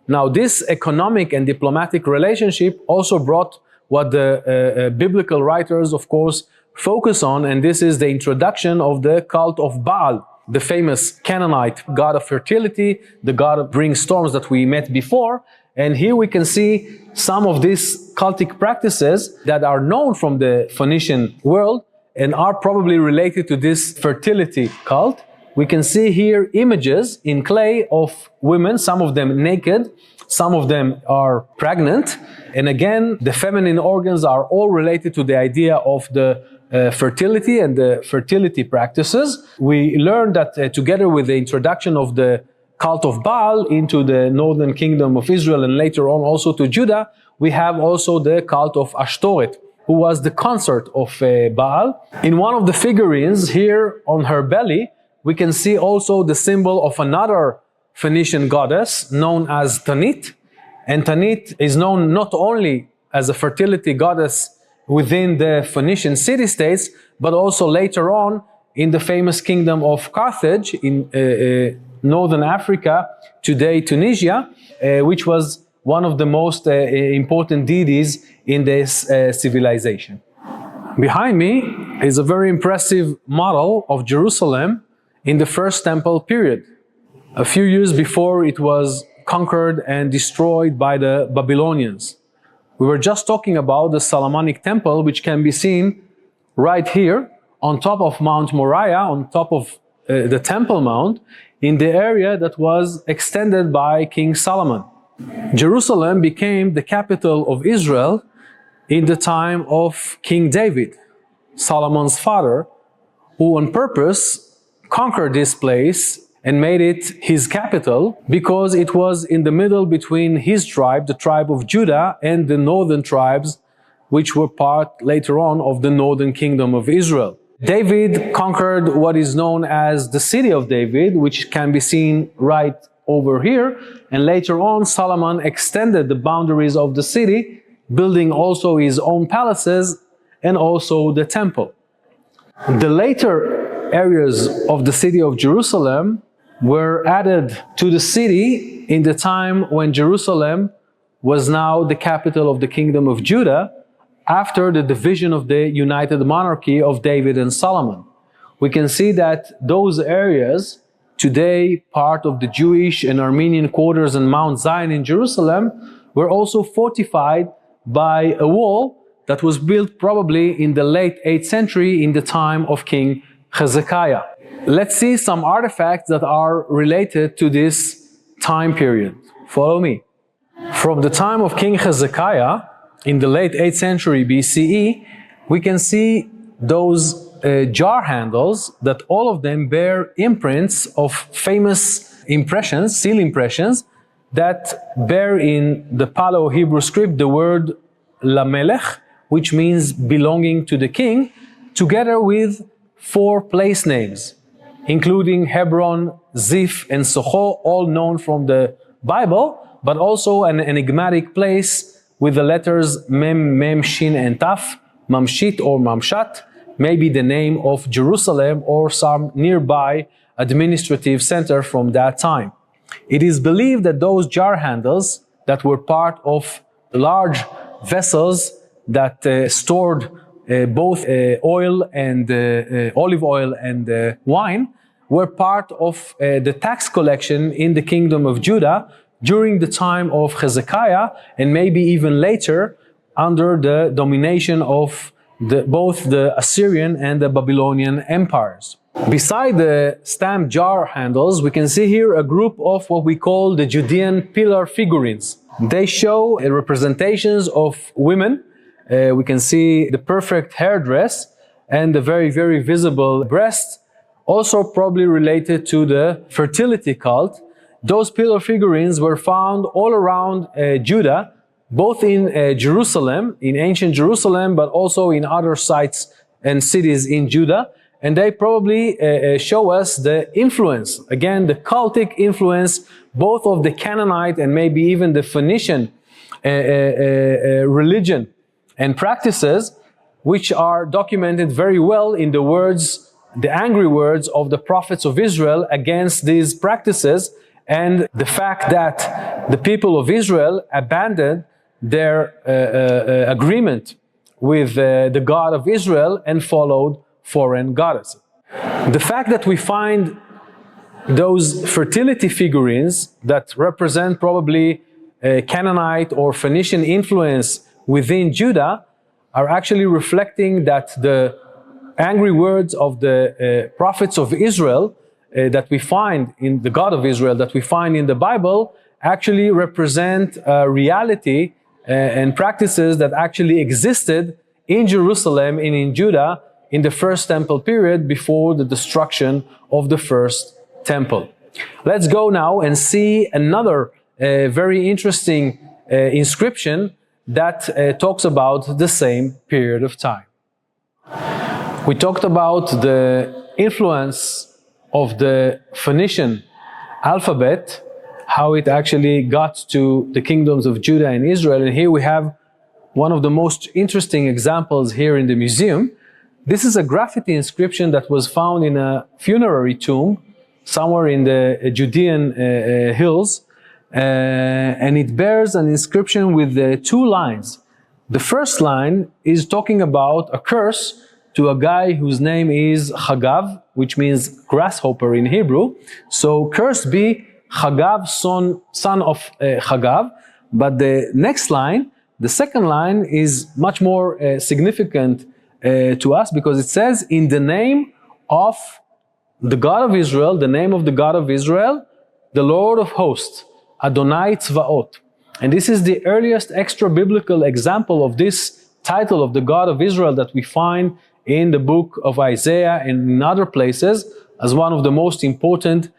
Now, this economic and diplomatic relationship also brought what the biblical writers, of course, focus on, and this is the introduction of the cult of Baal, the famous Canaanite god of fertility, the god of bring storms that we met before. And here we can see some of these cultic practices that are known from the Phoenician world and are probably related to this fertility cult. We can see here images in clay of women, some of them naked, some of them are pregnant. And again, the feminine organs are all related to the idea of the fertility and the fertility practices. We learned that together with the introduction of the cult of Baal into the northern kingdom of Israel and later on also to Judah, we have also the cult of Ashtoreth, who was the consort of Baal. In one of the figurines here on her belly, we can see also the symbol of another Phoenician goddess known as Tanit. And Tanit is known not only as a fertility goddess within the Phoenician city-states, but also later on in the famous kingdom of Carthage in northern Africa, today Tunisia, which was one of the most important deities in this civilization. Behind me is a very impressive model of Jerusalem in the First Temple period. A few years before it was conquered and destroyed by the Babylonians. We were just talking about the Solomonic Temple, which can be seen right here on top of Mount Moriah, on top of the Temple Mount, in the area that was extended by King Solomon. Jerusalem became the capital of Israel in the time of King David, Solomon's father, who on purpose conquered this place and made it his capital because it was in the middle between his tribe, the tribe of Judah, and the northern tribes, which were part later on of the northern kingdom of Israel. David conquered what is known as the city of David, which can be seen right over here. And later on, Solomon extended the boundaries of the city, building also his own palaces and also the temple. The later areas of the city of Jerusalem were added to the city in the time when Jerusalem was now the capital of the kingdom of Judah after the division of the united monarchy of David and Solomon. We can see that those areas, today part of the Jewish and Armenian quarters in Mount Zion in Jerusalem, were also fortified by a wall that was built probably in the late 8th century in the time of King Hezekiah. Let's see some artifacts that are related to this time period. Follow me. From the time of King Hezekiah, in the late 8th century BCE, we can see those jar handles that all of them bear imprints of famous impressions, seal impressions, that bear in the Paleo-Hebrew script the word Lamelech, which means belonging to the king, together with 4 place names, including Hebron, Ziph, and Socho, all known from the Bible, but also an enigmatic place with the letters Mem, Mem, Shin, and Taf, Mamshit or Mamshat, maybe the name of Jerusalem or some nearby administrative center from that time. It is believed that those jar handles that were part of large vessels that stored both oil and olive oil and wine were part of the tax collection in the kingdom of Judah during the time of Hezekiah and maybe even later under the domination of both the Assyrian and the Babylonian empires. Beside the stamped jar handles, we can see here a group of what we call the Judean pillar figurines. They show representations of women. We can see the perfect hairdress and the very, very visible breast, also probably related to the fertility cult. Those pillar figurines were found all around Judah, both in Jerusalem, in ancient Jerusalem, but also in other sites and cities in Judah. And they probably show us the influence, again, the cultic influence, both of the Canaanite and maybe even the Phoenician religion and practices, which are documented very well in the words, the angry words of the prophets of Israel against these practices, and the fact that the people of Israel abandoned their agreement with the God of Israel and followed foreign goddesses. The fact that we find those fertility figurines that represent probably Canaanite or Phoenician influence within Judah are actually reflecting that the angry words of the prophets of Israel that we find in the God of Israel, that we find in the Bible, actually represent reality and practices that actually existed in Jerusalem and in Judah in the First Temple period before the destruction of the First Temple. Let's go now and see another very interesting inscription that talks about the same period of time. We talked about the influence of the Phoenician alphabet, how it actually got to the kingdoms of Judah and Israel. And here we have one of the most interesting examples here in the museum. This is a graffiti inscription that was found in a funerary tomb somewhere in the Judean hills. And it bears an inscription with two lines. The first line is talking about a curse to a guy whose name is Chagav, which means grasshopper in Hebrew. So cursed be Chagav, son of Chagav. But the next line, the second line, is much more significant to us, because it says, in the name of the God of Israel, the name of the God of Israel, the Lord of hosts, Adonai Tzvaot. And this is the earliest extra-biblical example of this title of the God of Israel that we find in the book of Isaiah and in other places as one of the most important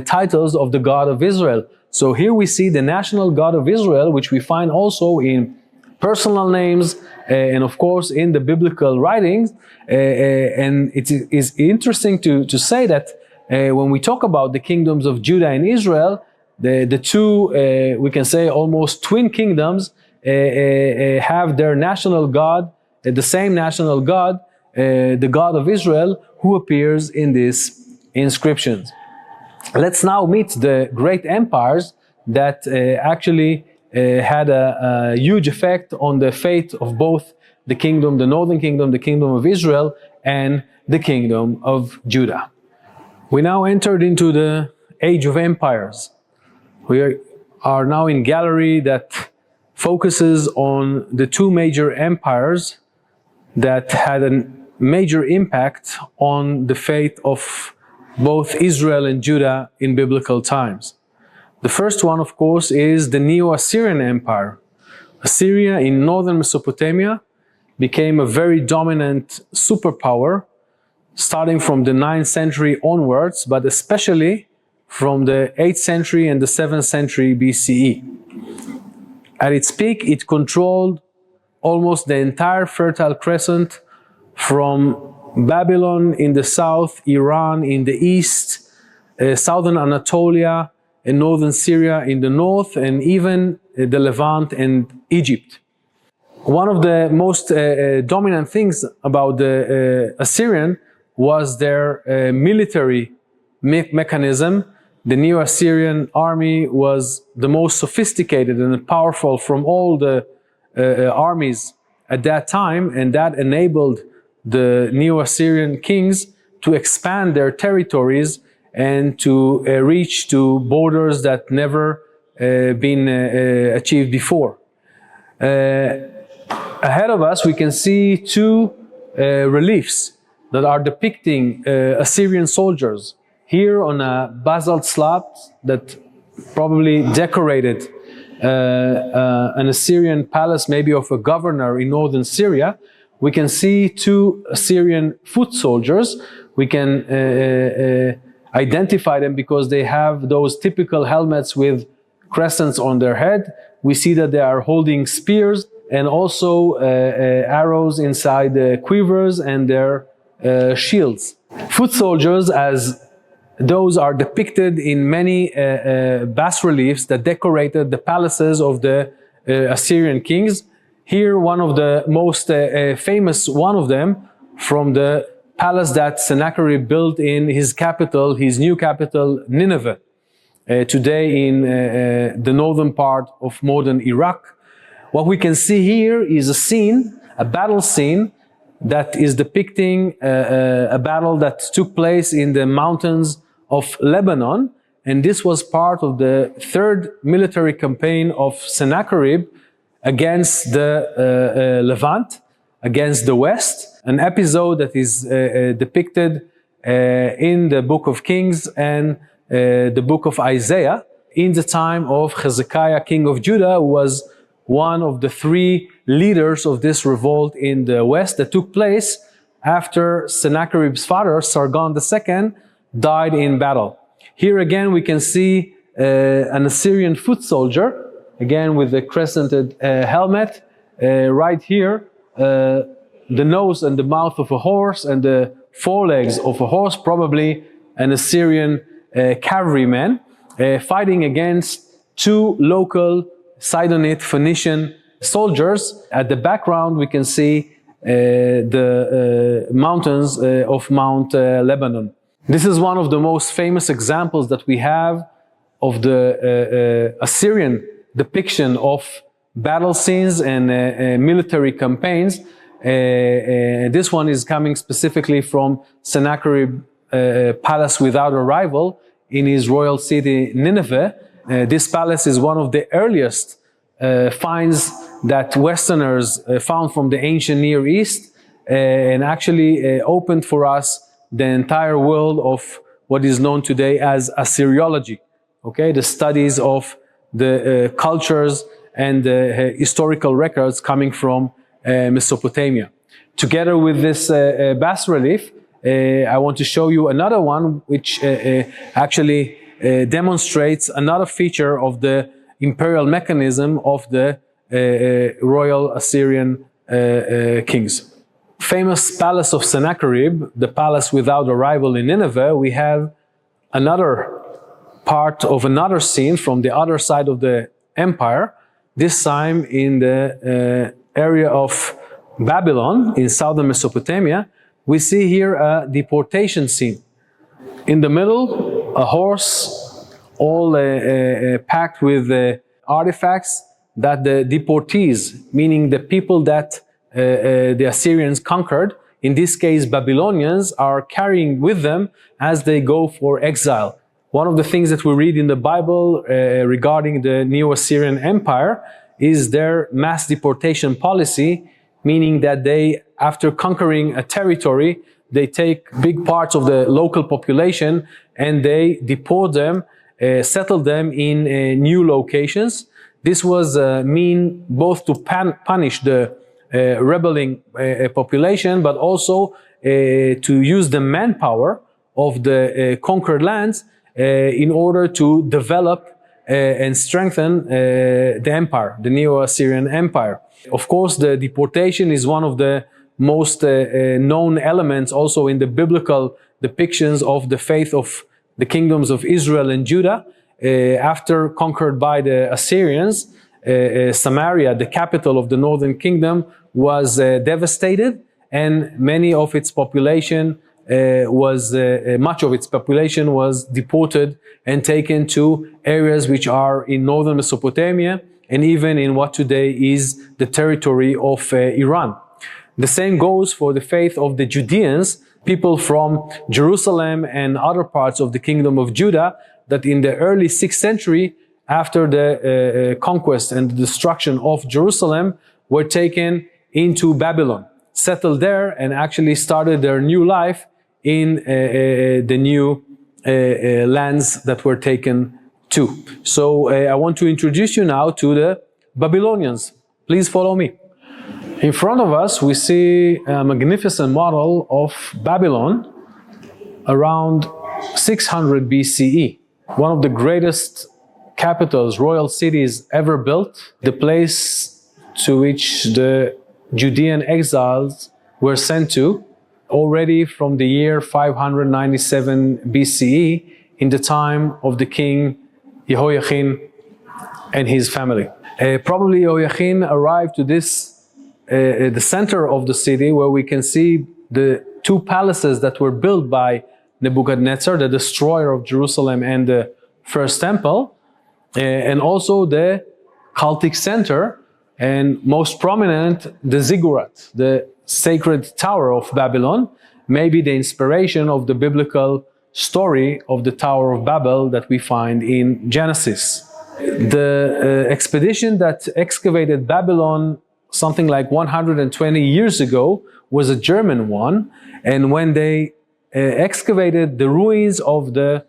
titles of the God of Israel. So here we see the national God of Israel, which we find also in personal names and of course in the biblical writings. And it is interesting to say that when we talk about the kingdoms of Judah and Israel, the two, we can say almost twin kingdoms, have their national God, the same national God, the God of Israel, who appears in these inscriptions. Let's now meet the great empires that actually had a huge effect on the fate of both the kingdom, the northern kingdom, the kingdom of Israel, and the kingdom of Judah. We now entered into the age of empires. We are now in gallery that focuses on the two major empires that had a major impact on the fate of both Israel and Judah in biblical times. The first one, of course, is the Neo-Assyrian Empire. Assyria in northern Mesopotamia became a very dominant superpower starting from the 9th century onwards, but especially from the 8th century and the 7th century BCE. At its peak, it controlled almost the entire Fertile Crescent, from Babylon in the south, Iran in the east, southern Anatolia and northern Syria in the north, and even the Levant and Egypt. One of the most dominant things about the Assyrian was their military mechanism. The Neo-Assyrian army was the most sophisticated and powerful from all the armies at that time, and that enabled the Neo-Assyrian kings to expand their territories and to reach to borders that never been achieved before. Ahead of us, we can see two reliefs that are depicting Assyrian soldiers. Here on a basalt slab that probably decorated an Assyrian palace, maybe of a governor in northern Syria, we can see two Assyrian foot soldiers. We can identify them because they have those typical helmets with crescents on their head. We see that they are holding spears and also arrows inside the quivers and their shields. Foot soldiers, as those are depicted in many bas-reliefs that decorated the palaces of the Assyrian kings. Here, one of the most famous one of them, from the palace that Sennacherib built in his capital, his new capital, Nineveh, today in the northern part of modern Iraq. What we can see here is a scene, a battle scene, that is depicting a battle that took place in the mountains of Lebanon, and this was part of the third military campaign of Sennacherib against the Levant, against the West, an episode that is depicted in the book of Kings and the book of Isaiah in the time of Hezekiah, king of Judah, who was one of the three leaders of this revolt in the West that took place after Sennacherib's father, Sargon II, died in battle. Here again we can see an Assyrian foot soldier, again with the crescented helmet. Right here, the nose and the mouth of a horse and the forelegs of a horse, probably an Assyrian cavalryman fighting against two local Sidonite Phoenician soldiers. At the background, we can see the mountains of Mount Lebanon. This is one of the most famous examples that we have of the Assyrian depiction of battle scenes and military campaigns. This one is coming specifically from Sennacherib palace without a rival in his royal city Nineveh. This palace is one of the earliest finds that Westerners found from the ancient Near East, and actually opened for us the entire world of what is known today as Assyriology. Okay, the studies of the cultures and the historical records coming from Mesopotamia. Together with this bas-relief, I want to show you another one which actually demonstrates another feature of the imperial mechanism of the royal Assyrian kings. Famous palace of Sennacherib, the palace without a rival in Nineveh, we have another part of another scene from the other side of the empire, this time in the area of Babylon in southern Mesopotamia. We see here a deportation scene. In the middle, a horse, all packed with artifacts that the deportees, meaning the people that the Assyrians conquered, in this case Babylonians, are carrying with them as they go for exile. One of the things that we read in the Bible regarding the Neo-Assyrian Empire is their mass deportation policy, meaning that they, after conquering a territory, they take big parts of the local population and they deport them, settle them in new locations. This was mean both to punish the rebelling population, but also to use the manpower of the conquered lands in order to develop and strengthen the empire, the Neo-Assyrian Empire. Of course, the deportation is one of the most known elements also in the biblical depictions of the faith of the kingdoms of Israel and Judah. After conquered by the Assyrians, Samaria, the capital of the northern kingdom, was devastated, and many of its population much of its population was deported and taken to areas which are in northern Mesopotamia and even in what today is the territory of Iran. The same goes for the faith of the Judeans, people from Jerusalem and other parts of the kingdom of Judah, that in the early 6th century, after the conquest and the destruction of Jerusalem, were taken into Babylon, settled there, and actually started their new life in the new lands that were taken to. So I want to introduce you now to the Babylonians. Please follow me. In front of us, we see a magnificent model of Babylon around 600 BCE. One of the greatest capitals, royal cities ever built, the place to which the Judean exiles were sent to already from the year 597 BCE in the time of the king Jehoiachin and his family. Probably Jehoiachin arrived to the center of the city, where we can see the two palaces that were built by Nebuchadnezzar, the destroyer of Jerusalem and the first temple, and also the cultic center, and most prominent, the ziggurat, the sacred tower of Babylon, maybe the inspiration of the biblical story of the Tower of Babel that we find in Genesis. The expedition that excavated Babylon something like 120 years ago was a German one, and when they excavated the ruins of the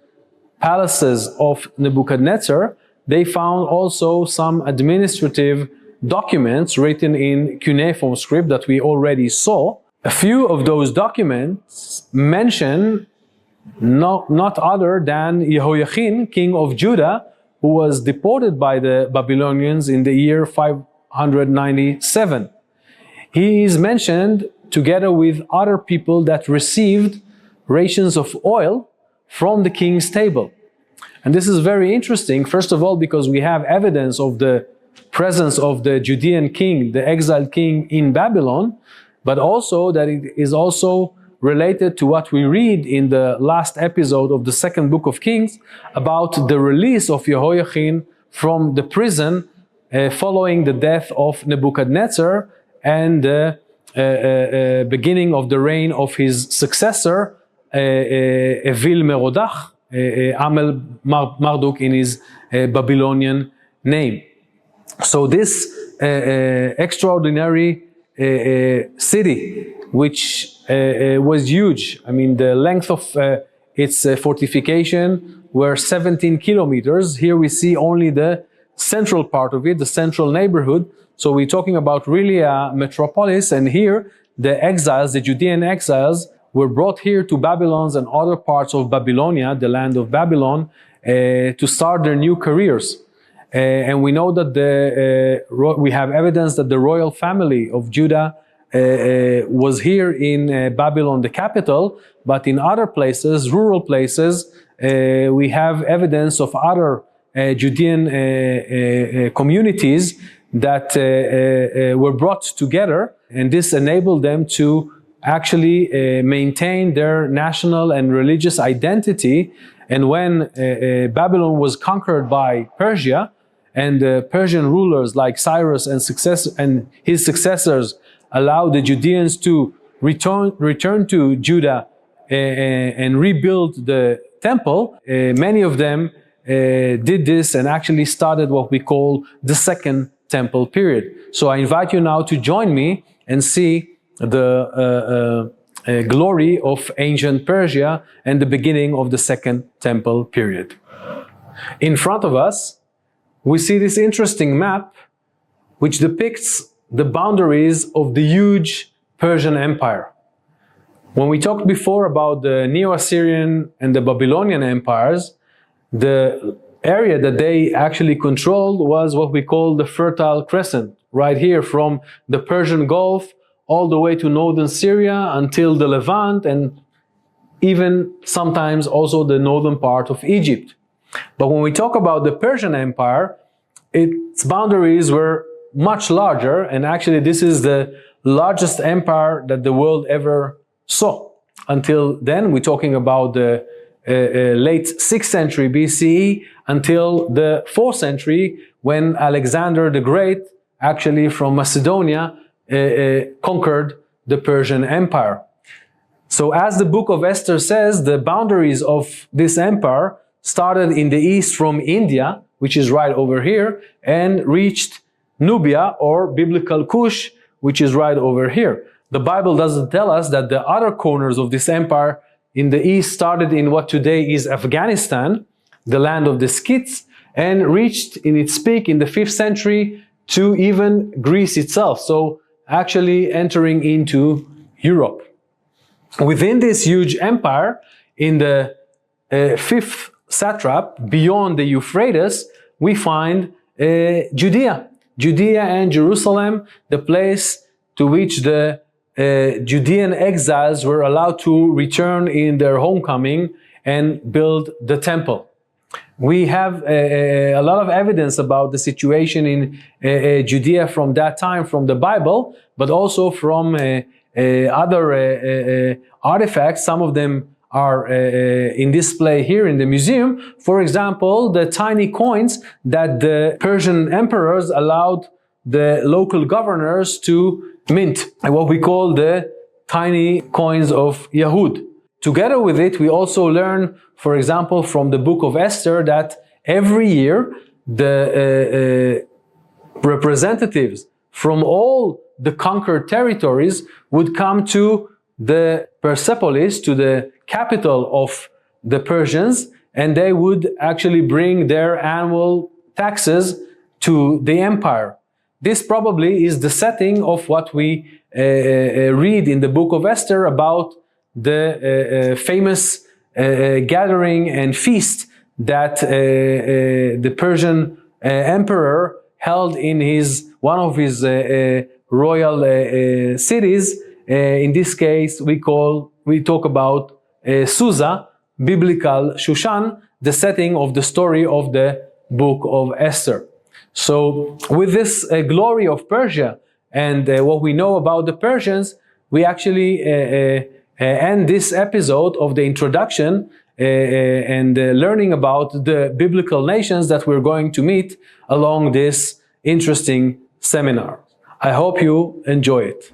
palaces of Nebuchadnezzar, they found also some administrative documents written in cuneiform script that we already saw. A few of those documents mention not other than Jehoiachin, king of Judah, who was deported by the Babylonians in the year 597. He is mentioned together with other people that received rations of oil from the king's table. And this is very interesting, first of all, because we have evidence of the presence of the Judean king, the exiled king in Babylon, but also that it is also related to what we read in the last episode of the second book of Kings about the release of Jehoiachin from the prison following the death of Nebuchadnezzar and the beginning of the reign of his successor, Evil Merodach, Amel Marduk in his Babylonian name. So this extraordinary city, which was huge. I mean, the length of its fortification were 17 kilometers. Here we see only the central part of it, the central neighborhood. So we're talking about really a metropolis, and here the exiles, the Judean exiles, were brought here to Babylon and other parts of Babylonia, the land of Babylon, to start their new careers. And we know that we have evidence that the royal family of Judah was here in Babylon, the capital, but in other places, rural places, we have evidence of other Judean communities that were brought together, and this enabled them to actually maintain their national and religious identity. And when Babylon was conquered by Persia, and the Persian rulers like Cyrus and his successors allowed the Judeans to return to Judah and rebuild the temple, many of them did this and actually started what we call the Second Temple period. So I invite you now to join me and see the glory of ancient Persia and the beginning of the Second Temple period. In front of us, we see this interesting map which depicts the boundaries of the huge Persian Empire. When we talked before about the Neo-Assyrian and the Babylonian empires, the area that they actually controlled was what we call the Fertile Crescent, right here from the Persian Gulf all the way to northern Syria until the Levant, and even sometimes also the northern part of Egypt. But when we talk about the Persian Empire, its boundaries were much larger, and actually this is the largest empire that the world ever saw. Until then, we're talking about the late 6th century BCE until the 4th century, when Alexander the Great, actually from Macedonia, conquered the Persian Empire. So as the book of Esther says, the boundaries of this empire started in the east from India, which is right over here, and reached Nubia or biblical Kush, which is right over here. The Bible doesn't tell us that the other corners of this empire in the east started in what today is Afghanistan, the land of the Scyths, and reached in its peak in the 5th century to even Greece itself, so actually entering into Europe. Within this huge empire, in the 5th satrap, beyond the Euphrates, we find Judea and Jerusalem, the place to which the Judean exiles were allowed to return in their homecoming and build the temple. We have a lot of evidence about the situation in Judea from that time, from the Bible, but also from other artifacts. Some of them are in display here in the museum. For example, the tiny coins that the Persian emperors allowed the local governors to mint, what we call the tiny coins of Yahud. Together with it, we also learn, for example, from the book of Esther, that every year the representatives from all the conquered territories would come to the Persepolis, to the capital of the Persians, and they would actually bring their annual taxes to the empire. This probably is the setting of what we read in the book of Esther about the famous gathering and feast that the Persian emperor held in one of his royal cities. In this case, we talk about Susa, biblical Shushan, the setting of the story of the book of Esther. So with this glory of Persia and what we know about the Persians, we actually end this episode of the introduction and learning about the biblical nations that we're going to meet along this interesting seminar. I hope you enjoy it.